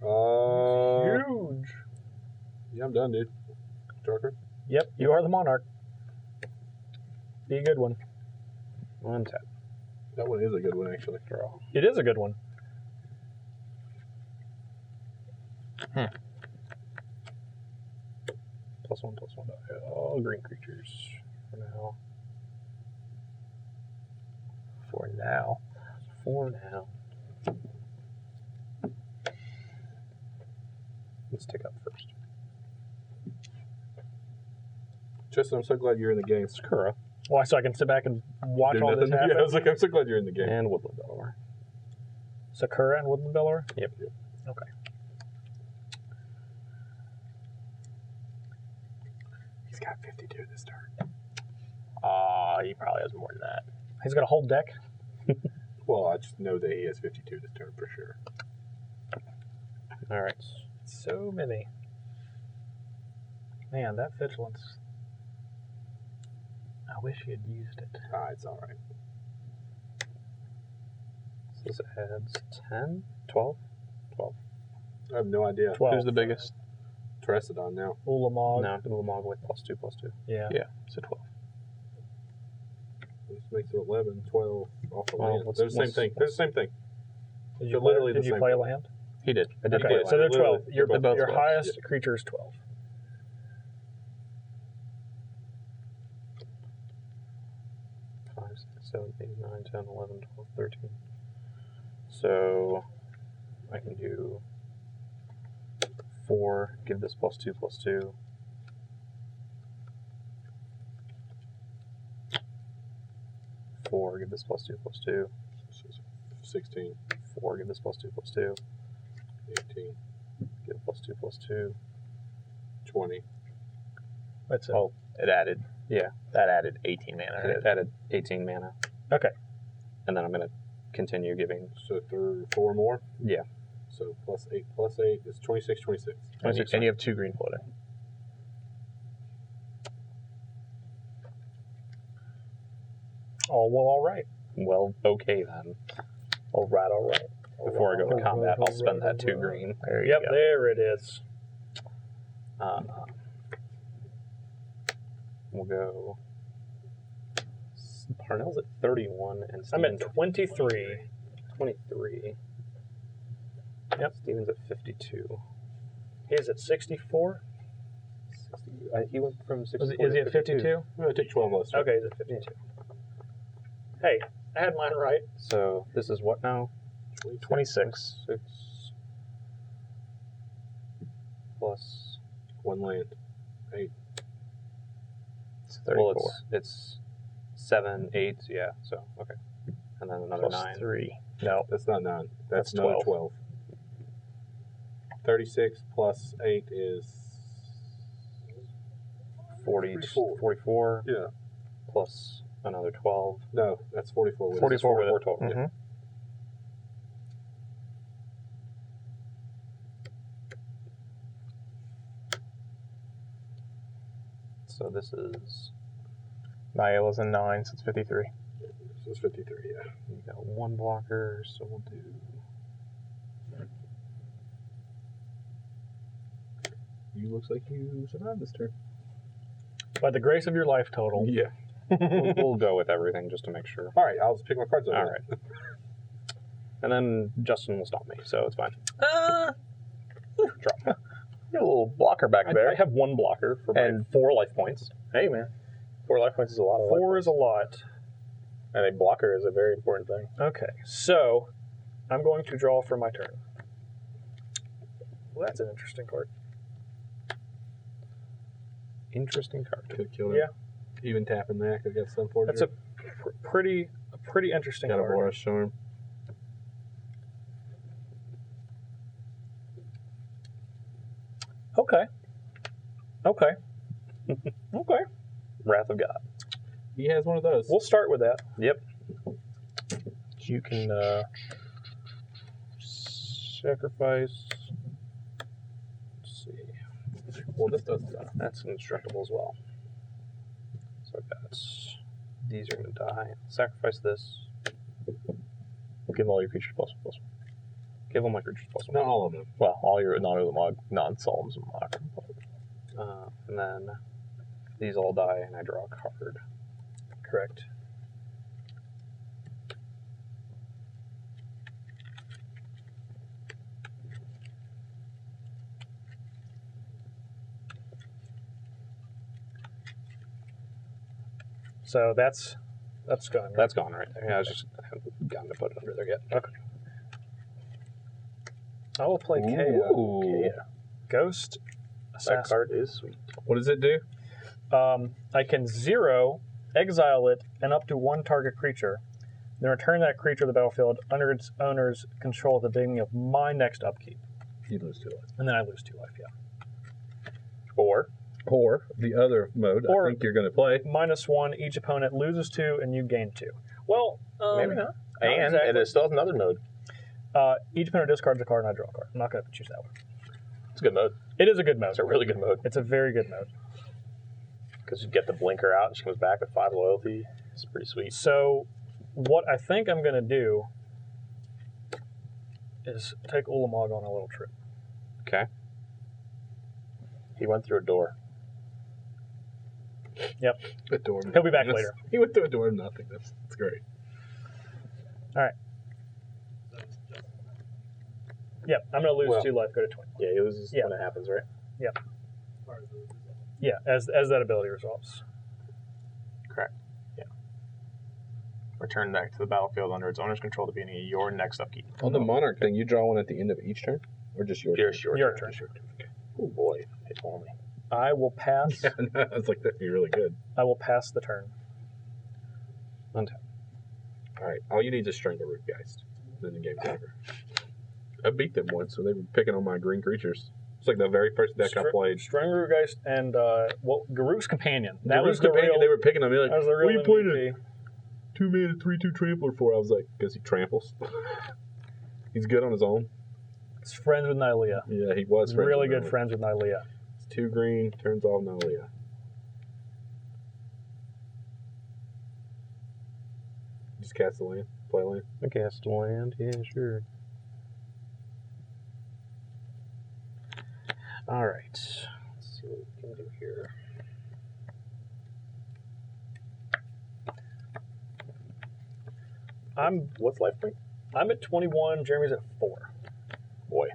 Huge. Yeah, I'm done, dude. Darker. Yep, you are the monarch. Be a good one. Untap. That one is a good one, actually. Draw. It is a good one. +1/+1 die. All green creatures for now. For now. For now. Let's take up first. Justin, I'm so glad you're in the game. Sakura Why? So I can sit back and watch Do all this nothing. happen? Yeah, I was like, I'm so glad you're in the game. and Woodland Delaware. Sakura and Woodland Delaware? Yep. Okay. He's got 52 this turn. He probably has more than that. He's got a whole deck. Well, I just know that he has 52 this turn for sure. All right. So many. Man, that vigilance. I wish he had used it. Ah, it's all right. So this adds 10, 12, 12. I have no idea. 12. Who's the biggest? Trestodon now. Ulamog. Now Ulamog with +2/+2. Yeah. Yeah, so 12. This makes it 11, 12 off the Well, land. let's- They're the same let's- thing. They're the same thing. Did They're you literally play, the did you same play a thing. land? He did. I did Okay, play so they're land. 12. Literally, Your, they're both your 12, highest yeah. creature is 12. 5, 6, 7, 8, 9, 10, 11, 12, 13. So I can do 4, give this +2/+2. 4, give this +2/+2. 16, 4, give this +2/+2. 18, Give +2/+2. 20. That's it. Oh, it added. Yeah. That added 18 mana. And it added 18 mana. Okay. And then I'm going to continue giving. So 4 more? Yeah. So +8 is 26, 26. And you have 2 green floating. Oh, well, all right. Well, okay then. All right, all right. Before I go to Alright, combat, I'll spend that alright, 2 alright. green. There you Yep, go. there it is. We'll go. Parnell's at 31 and I'm at Steven's 23. 23. Yep. Steven's at 52. He's at 64. 60, he went from 64 Is he to at 52? I'm going to take 12 less. Okay, he's at 52. Hey, I had mine right. So this is what now? 26. 6 plus. 1 land. It's 34. Well, it's 7, 8. Yeah. So okay, and then another Plus 9. 3. No. That's not 9. That's another 12. 12. 36 plus 8 is 40, 44. 44 Yeah. plus another 12. No, that's 44 with 44 with it. 44 total. Yeah. Mhm. So this is Nyala's in 9, so it's 53. So it's 53, yeah. we got 1 blocker, so we'll do. You looks like you survived this turn. By the grace of your life total. Yeah. We'll go with everything just to make sure. All right, I'll just pick my cards up. All right. And then Justin will stop me, so it's fine. Drop. You got a little blocker back I there. have 1 blocker for my And- 4 life points. Hey, man. 4 life points is a lot of life 4 is a lot. points. And a blocker is a very important thing. Okay, so I'm going to draw for my turn. Well, that's an interesting card. Interesting card. Could have killed him. Yeah. Even tapping that, could have got some for That's a pretty interesting Got a card. Boris Charm. Okay. Okay. Okay. Wrath of God. He has one of those. We'll start with that. Yep. You can sacrifice. Let's see. Well, this does stuff. That's indestructible as well. So I've got these are going to die. Sacrifice this. Give all your creatures plus one. Give all my creatures plus one. Not all of them. Well, all your non-solves and mock. And then these all die, and I draw a card. Correct. So that's gone. Right? That's gone right there. Yeah, I was just I haven't gotten to put it under there yet. Okay. I will play KO. Ghost That Assassin. card is sweet. What does it do? I can 0, exile it, and up to 1 target creature. Then return that creature to the battlefield under its owner's control at the beginning of my next upkeep. You lose 2 life. And then I lose 2 life, yeah. Or the other mode Or- I think you're going to play. -1, each opponent loses 2, and you gain 2. Well, Maybe not. not And exactly. it still has another mode. Each opponent discards a card, and I draw a card. I'm not going to choose that one. It's a good mode. It is a good mode. It's a really good mode. It's a very good mode. Because you get the blinker out and she comes back with 5 loyalty. It's pretty sweet. So, what I think I'm going to do is take Ulamog on a little trip. Okay. He went through a door. Yep. A door. He'll be back later. He went through a door of nothing. That's great. So it's just Yep, I'm going to lose Well- 2 life, go to 20. Yeah, it was Yeah. when it happens, right? part of the result. Yeah, as that ability resolves. Correct. Yeah. Return back to the battlefield under its owner's control to the beginning of your next upkeep. On the Monarch thing, you draw one at the end of each turn? Or just your Here's turn? Your turn. Oh boy, if only. I will pass. Yeah, no, I was like, that'd be really good. I will pass the turn. All right, all you need is Strangleroot Geist. Then the game's over. I beat them once, so they were picking on my green creatures. It's like the very first deck I played. Strangler Geist and Garuk's Companion. That Garuk's was the Companion, real. they were picking on me like, That was the what are real you playing MVP. a 2-mana 3/2 trampler for? I was like, because he tramples. He's good on his own. He's friends with Nylea. Yeah, he was. friends Really with good Nylea. friends with Nylea. It's 2 green, turns off Nylea. Just cast the land, play land. I cast land. Yeah, sure. All right. Let's see what we can do here. What's life point? I'm at 21. Jeremy's at 4. Boy.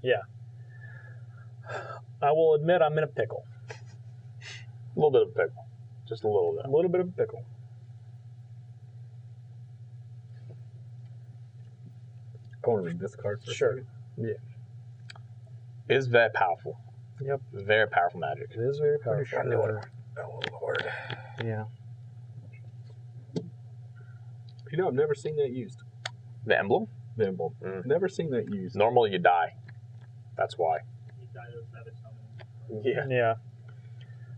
Yeah. I will admit I'm in a pickle. A little bit of a pickle. Just a little bit. A little bit of a pickle. I want to read this card for Sure. a second. It is very powerful. Yep. Very powerful magic. It is very powerful. Oh, Lord. Yeah. You know, I've never seen that used. The emblem? The emblem. Mm. Never seen that used. Normally you die. That's why. You die to a savage summon. Yeah. Yeah.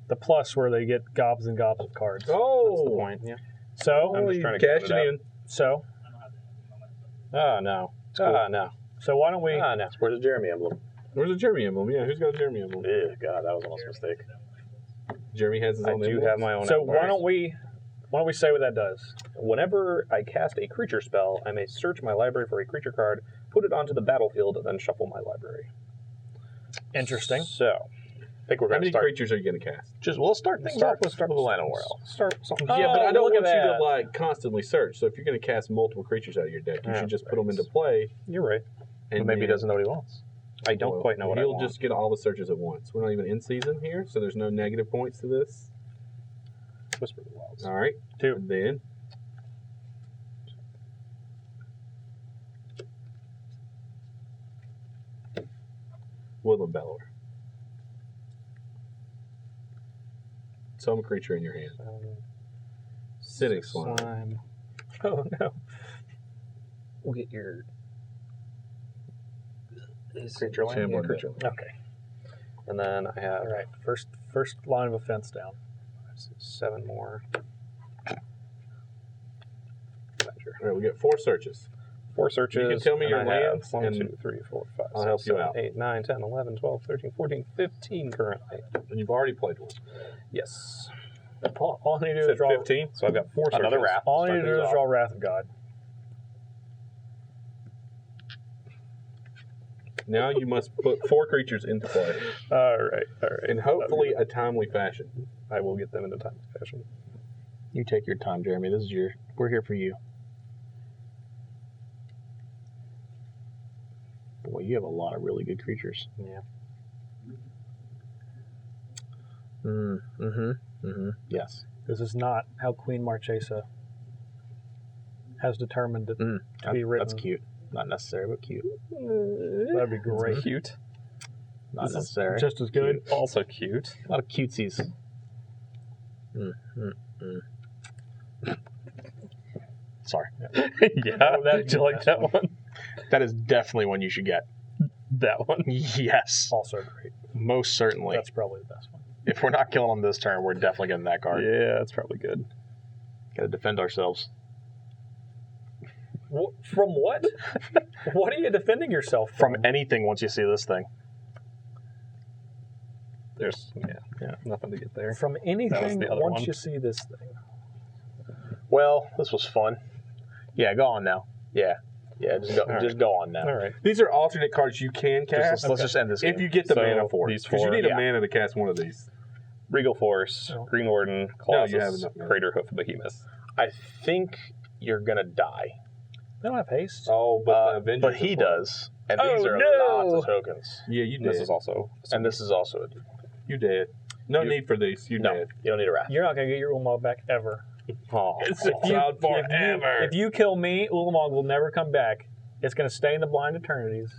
The plus where they get gobs and gobs of cards. Oh, That's the point. Yeah. So, I'm just you trying to cash count it it in. so, I don't have the emblem. Oh no. cool. Oh no. so why don't we? Oh no. Where's the Jeremy emblem? Where's the Jeremy emblem? Yeah, who's got a Jeremy emblem? Ew, God, that was almost a mistake. Jeremy has his I own do emblem. have my own. So emblem. why don't we say what that does? Whenever I cast a creature spell, I may search my library for a creature card, put it onto the battlefield, and then shuffle my library. Interesting. So, I think we're How going to many start. creatures are you going to cast? just we'll start things Start off with with the Llanowar Elf. Start something. Oh, Yeah, but I don't look want at you that. to like constantly search. So if you're going to cast multiple creatures out of your deck, you Yeah, should just put right. them into play. You're right. And But maybe he then- doesn't know what he wants. I don't well, quite know what I He'll want. just get all the searches at once. We're not even in season here, so there's no negative points to this. Whisper the Wilds. All right. 2. And then Woodland Bellower. Some creature in your hand. Sitting Slime. Oh no. We'll get your Creature land? Shambling creature Death. Okay. and then I have All right. First line of offense down. 7 more. Measure. All right, we get 4 searches. 4 searches. You can tell me and your I have lands, 1, and 2, 3, 4, 5, I'll 6, help you 7, out. 8, 9, 10, 11, 12, 13, 14, 15 currently. And you've already played one. Yes. All I need to do Said is draw. 15. So I've got 4 searches. Another wrath. All I Start need to do things is off. draw Wrath of God. Now you must put 4 creatures into play, All right. in hopefully a timely fashion. I will get them in a timely fashion. You take your time, Jeremy. We're here for you. Boy, you have a lot of really good creatures. Yeah. Yes. This is not how Queen Marchesa has determined it to be written. That's cute. Not necessary, but cute. That'd be great. Cute. Not This is necessary. just as good. Also cute. A lot of cutesies. Sorry. Yeah. Did you like that one? That is definitely one you should get. That one. Yes. Also great. Most certainly. That's probably the best one. If we're not killing them this turn, we're definitely getting that card. Yeah, that's probably good. Gotta defend ourselves. From what? What are you defending yourself From anything once you see this thing. There's nothing to get there. From That was anything the other once one. you see this thing. Well, this was fun. Yeah, go on now. Yeah, just go on now. All right. These are alternate cards you can cast Let's just end this if game. you get the So, mana for it. these Because you 4, need yeah. a mana to cast one of these. Regal Force, No. Green Warden, No, you have Colossus, enough mana. Crater Hoof Behemoth. I think you're gonna die. They don't have haste. Oh, but the Avengers But he are for it. does. And Oh, these are no. lots of tokens. Yeah, you And this did. is also. And this is also a... You did. No need for these. You No, did. you don't need a wrath. You're not going to get your Ulamog back ever. Oh, It's If you- allowed forever. If you kill me, Ulamog will never come back. It's going to stay in the blind eternities.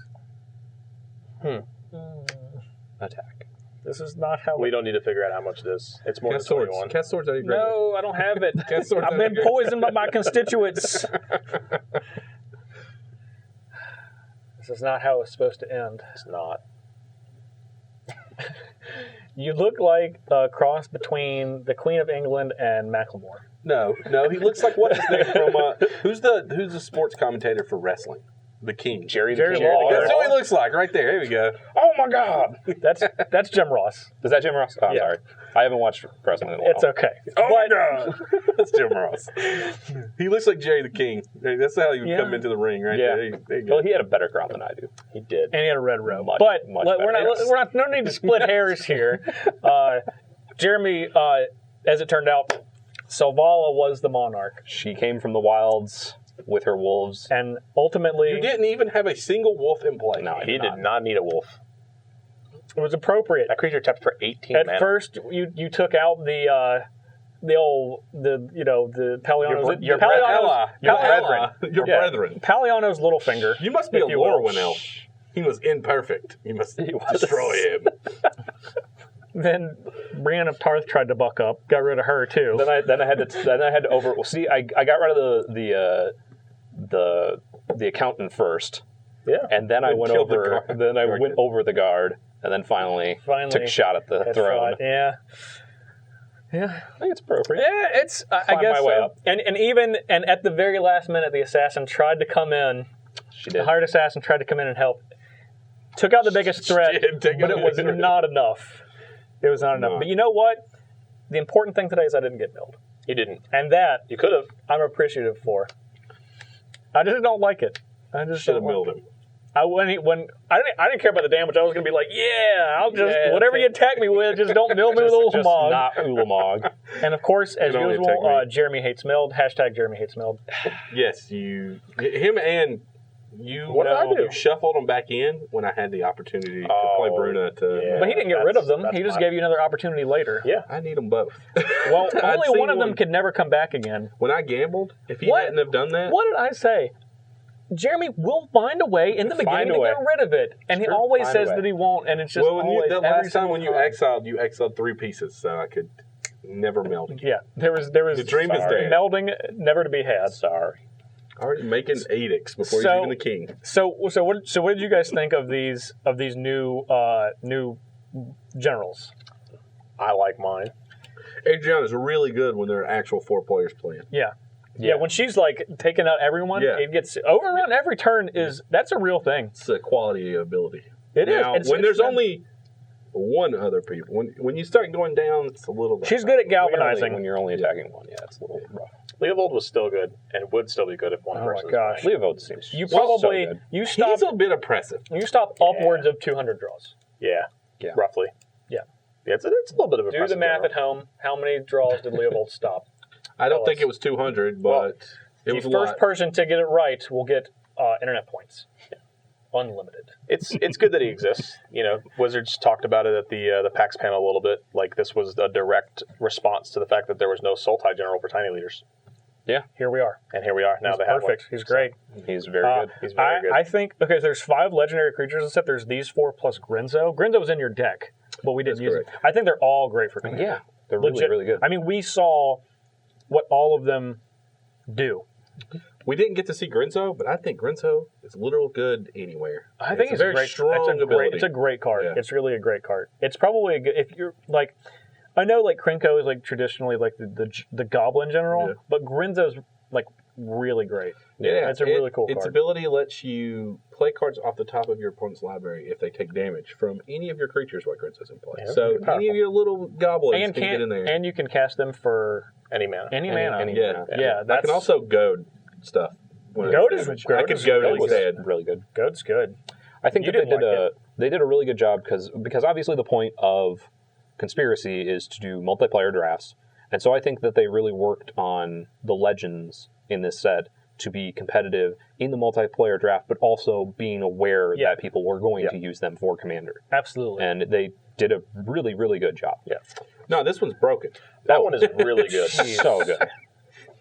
attack. This is not how We don't need to figure out how much it is. It's more Cast than swords. 21. Cast swords out of your graveyard. No, I don't have it. Cast swords I've out been of your poisoned by my constituents. This is not how it's supposed to end. It's not. You look like a cross between the Queen of England and Macklemore. No, he looks like what is name from who's the sports commentator for wrestling? The King. Jerry Jerry the King. Lawler. That's what he looks like right there. Here we go. Oh my God! That's Jim Ross. Is that Jim Ross? Oh, I'm Yeah. sorry. I haven't watched wrestling in a while. It's okay. Oh my But- God! That's Jim Ross. He looks like Jerry the King. That's how he would Yeah. come into the ring right Yeah. there. There you go. Well, he had a better crown than I do. He did. And he had a red robe. Much- But much we're better. not. No need to split hairs here. Jeremy, as it turned out, Selvala was the monarch, She came from the wilds with her wolves. and ultimately You didn't even have a single wolf in play. No, He did not need a wolf. it was appropriate. That creature tapped for 18 At mana. first, you took out the Paliano's your brethren. Paliano's little finger. You must be if a you will. Lorwyn elf. He was imperfect. You must destroy him. Then Brienne of Tarth tried to buck up, got rid of her too. Then I had to over. Well, see, I got rid of the accountant first, Yeah, and then I Then went killed the over. guard. Then I went over the guard, and then finally took a shot at the that's throne. right. Yeah. I think it's appropriate. Yeah, it's. I Climb guess my way so. up. And at the very last minute, the assassin tried to come in. She The did. hired assassin tried to come in and help. Took out the biggest threat, did take but out it the was biggest threat. not enough. It was not enough. not. But you know what? The important thing today is I didn't get milled, He didn't. and that You could have. I'm appreciative for. I just don't like it. I just Should have don't like milled it. him. When I didn't care about the damage. I was going to be like, yeah, I'll just Yeah, whatever you attack me with, just don't mill me with Just Ulamog. not Ulamog. And of course, as It only usual, attack me. Jeremy hates milled. # Jeremy hates milled. Yes, him and you. What did I do? You shuffled him back in when I had the opportunity to play Bruna. yeah. But he didn't get rid of them. That's He just fine. gave you another opportunity later. Yeah. I need them both. Well, I'd only seen one of them could never come back again. When I gambled, if he What? hadn't have done that, What did I say? Jeremy will find a way in the Find beginning a to way. get rid of it, and he Sure, always find a says way. that he won't, and it's just well, always the every last time single when you exiled 3 pieces, so I could never meld it. Yeah, there was The dream is Sorry. dead. melding never to be had. Sorry. Already making edicts before So- he's even the king. So what did you guys think of these new generals? I like mine. Adriana's really good when there are actual 4 players playing. Yeah, when she's like taking out everyone, Yeah. it gets overrun every turn. That's a real thing. It's a quality ability. It is. Now, when there's only one other people, when you start going down, it's a little. She's good at Rarely galvanizing. when you're only attacking one. Yeah, it's a little rough. Leovold was still good and would still be good if one Oh my person gosh. was playing. Leovold seems You so probably good. you stop He's a bit oppressive. upwards of 200 draws. Yeah. Yeah. Roughly. Yeah. Yeah, it's a little bit of a Do the math at home. How many draws did Leovold stop? I don't Tell think us. it was 200, but Well, it The was a first lot. person to get it right will get internet points. Unlimited. It's good that he exists. You know, Wizards talked about it at the PAX panel a little bit. Like, this was a direct response to the fact that there was no Sultai General for Tiny Leaders. Here we are. And here we are. Now He's they have perfect. one. He's great. He's very good. He's very good. I think, okay, there's 5 legendary creatures in the set. There's these 4 plus Grinzo. Grinzo's in your deck, but we didn't That's use it. correct. I think they're all great for Commander. Yeah, they're really, Legit. really good. I mean, we saw what all of them do. We didn't get to see Grinzo, but I think Grinzo is literal good anywhere. I think it's it's a very great, strong it's a ability. It's a great card. Yeah. It's really a great card. It's probably a good, if you're like, I know like Krenko is like traditionally like the Goblin General, Yeah. but Grinzo's like really great. Yeah, it's a really cool Its card. ability lets you play cards off the top of your opponent's library if they take damage from any of your creatures while Grinzo's in play. Yeah, so pretty any powerful. of your little goblins And can get in there. and you can cast them for Any mana. any mana. any yeah, mana. Yeah, I that's can also goad stuff. when it Goad does is- damage. goad I can is- goad goad was- instead. really good. Goad's good. I think You that didn't they did a really good job because obviously the point of Conspiracy is to do multiplayer drafts, and so I think that they really worked on the legends in this set to be competitive in the multiplayer draft, but also being aware Yeah. that people were going to use them for Commander, Absolutely. and they did a really, really good job. Yeah. No, this one's broken. That one is really good. So good.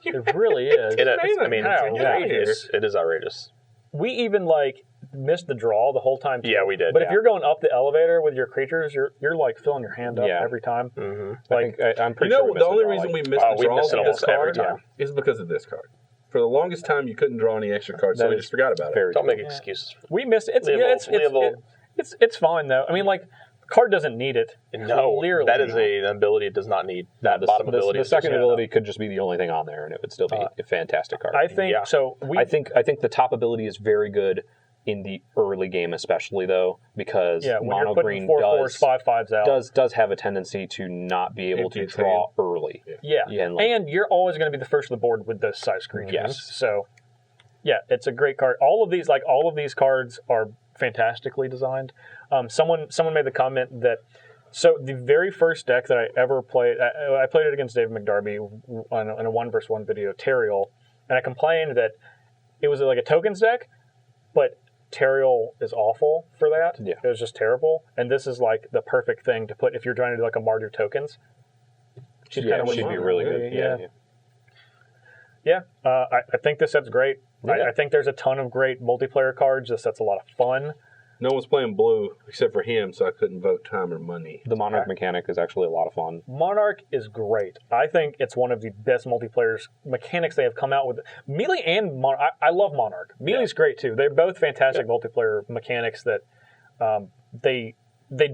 It really is. I mean, outrageous. it is outrageous. We even like missed the draw the whole time. Too. Yeah, we did, But if yeah. you're going up the elevator with your creatures, you're like filling your hand up Yeah. every time. Mm-hmm. Like I'm You pretty sure know, we the missed only draw, reason like- we missed the we draw missed it with this almost every card time. is because of this card. For the longest time, you couldn't draw any extra cards, so That we is just forgot about it. very Don't true. make excuses. we missed it. Leovold. It's fine though. I mean, like the card doesn't need it. No, Clearly. that is an ability it does not need. Nah, That bottom ability. the is second just- ability could just be the only thing on there, and it would still be a fantastic card. I think Yeah. so. I think the top ability is very good in the early game, especially though, because yeah, when mono you're putting green 4/4s, 5/5s out. does have a tendency to not be able Empty to its draw early. Yeah, Yeah, and, and, like- you're always going to be the first of the board with those size creatures. Yes. So, yeah, it's a great card. All of these cards are fantastically designed. Someone made the comment that so the very first deck that I ever played, I played it against David McDarby on a 1v1 video, Teriel, and I complained that it was like a tokens deck, but Teriel is awful for that. Yeah. It was just terrible. And this is like the perfect thing to put if you're trying to do like a Mardu tokens. She's yeah, kind of she'd be really good. Yeah, I think this set's great. Yeah. I think there's a ton of great multiplayer cards. This set's a lot of fun. No one's playing blue except for him, so I couldn't vote time or money. The Monarch mechanic is actually a lot of fun. Monarch is great. I think it's one of the best multiplayer mechanics they have come out with. Melee and Monarch. I love Monarch. Melee's great too. They're both fantastic multiplayer mechanics that they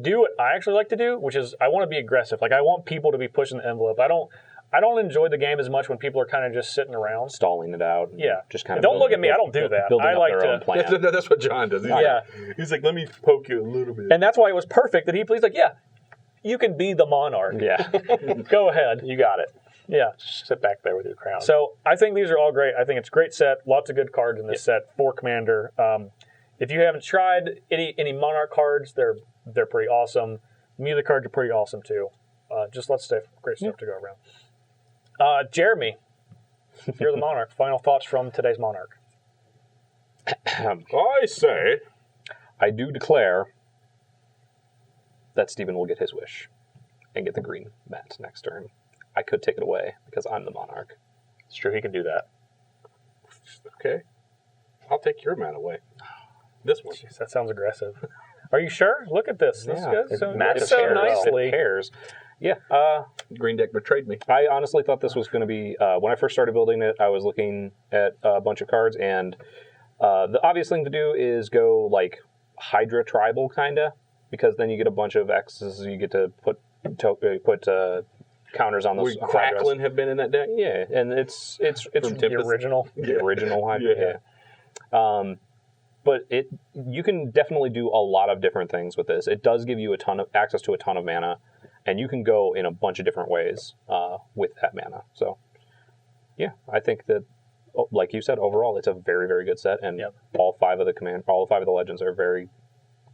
do what I actually like to do, which is I want to be aggressive. Like I want people to be pushing the envelope. I don't enjoy the game as much when people are kind of just sitting around. Stalling it out. and Yeah. just kind of Don't look at me. I don't do that. Building I up like their to- own plan. That's what John does. He's like, let me poke you a little bit. And that's why it was perfect that he's like, yeah, you can be the Monarch. Yeah. Go ahead. You got it. Yeah. Just sit back there with your crown. So I think these are all great. I think it's a great set. Lots of good cards in this set for Commander. If you haven't tried any Monarch cards, they're pretty awesome. Melee cards are pretty awesome too. Just lots of great stuff to go around. Jeremy, you're the Monarch. Final thoughts from today's Monarch. I say, I do declare that Stephen will get his wish and get the green mat next turn. I could take it away because I'm the Monarch. It's true, he can do that. okay, I'll take your man away. This one. Jeez, that sounds aggressive. Are you sure? Look at this. This goes so, matches so very well. nicely. It pairs. Yeah. Green deck betrayed me. I honestly thought this was going to be, when I first started building it, I was looking at a bunch of cards, and the obvious thing to do is go like Hydra Tribal, kind of, because then you get a bunch of X's, you get to put counters on those. Would Crackling have been in that deck? Yeah, and it's From The Tempest? original. the original Hydra. Yeah. But you can definitely do a lot of different things with this. It does give you access to a ton of mana, and you can go in a bunch of different ways with that mana. So, yeah, I think that, like you said, overall it's a very, very good set, and all five of the legends are very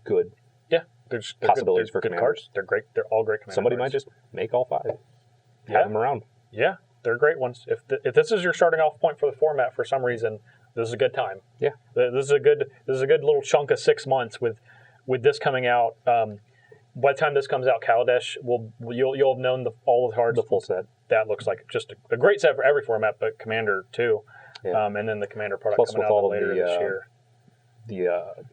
good. Yeah, they're Possibilities good, for good commanders. cards. They're great. They're all great commander Somebody cards. might just make all five. Yeah. Have them around. Yeah, they're great ones. If this is your starting off point for the format for some reason, this is a good time. Yeah. This is a good little chunk of 6 months with this coming out. By the time this comes out, Kaladesh you'll have known all the cards. The full set. That looks like just a great set for every format, but Commander too. Yeah. And then the Commander product Plus coming with out all of later the, this year. The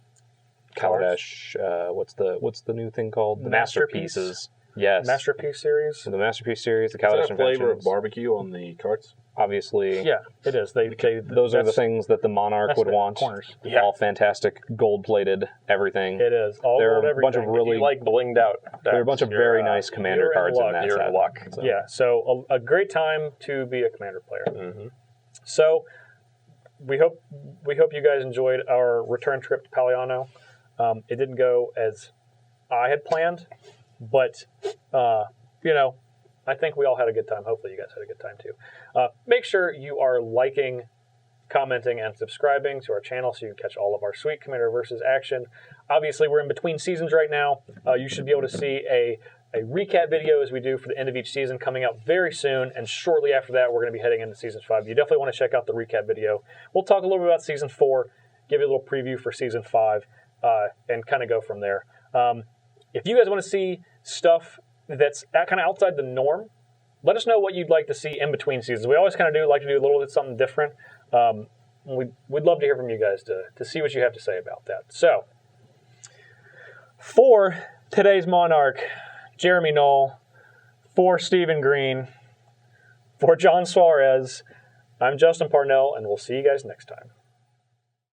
Colors. Kaladesh, what's the new thing called? The Masterpiece. Masterpieces. Yes. Masterpiece series. The Masterpiece series, the Is Kaladesh that a flavor of Inventions. barbecue on the cards? Obviously, Yeah, it is. those are the things that the Monarch that's would the want. corners. All fantastic, gold-plated, everything. It is. All There are gold, a bunch of everything. really If you like blinged out. there are a bunch of very nice commander you're in cards in luck. that You're set. in luck. So, Yeah, so a great time to be a Commander player. Mm-hmm. So we hope you guys enjoyed our return trip to Paliano. It didn't go as I had planned, but I think we all had a good time. Hopefully you guys had a good time too. Make sure you are liking, commenting, and subscribing to our channel so you can catch all of our sweet Commander versus action. Obviously, we're in between seasons right now. You should be able to see a recap video as we do for the end of each season coming out very soon, and shortly after that, we're going to be heading into Season 5. You definitely want to check out the recap video. We'll talk a little bit about Season 4, give you a little preview for Season 5, and kind of go from there. If you guys want to see stuff that's kind of outside the norm, let us know what you'd like to see in between seasons. We always kind of like to do a little bit something different. We'd love to hear from you guys to see what you have to say about that. So, for today's Monarch, Jeremy Knoll, for Stephen Green, for John Suarez, I'm Justin Parnell, and we'll see you guys next time.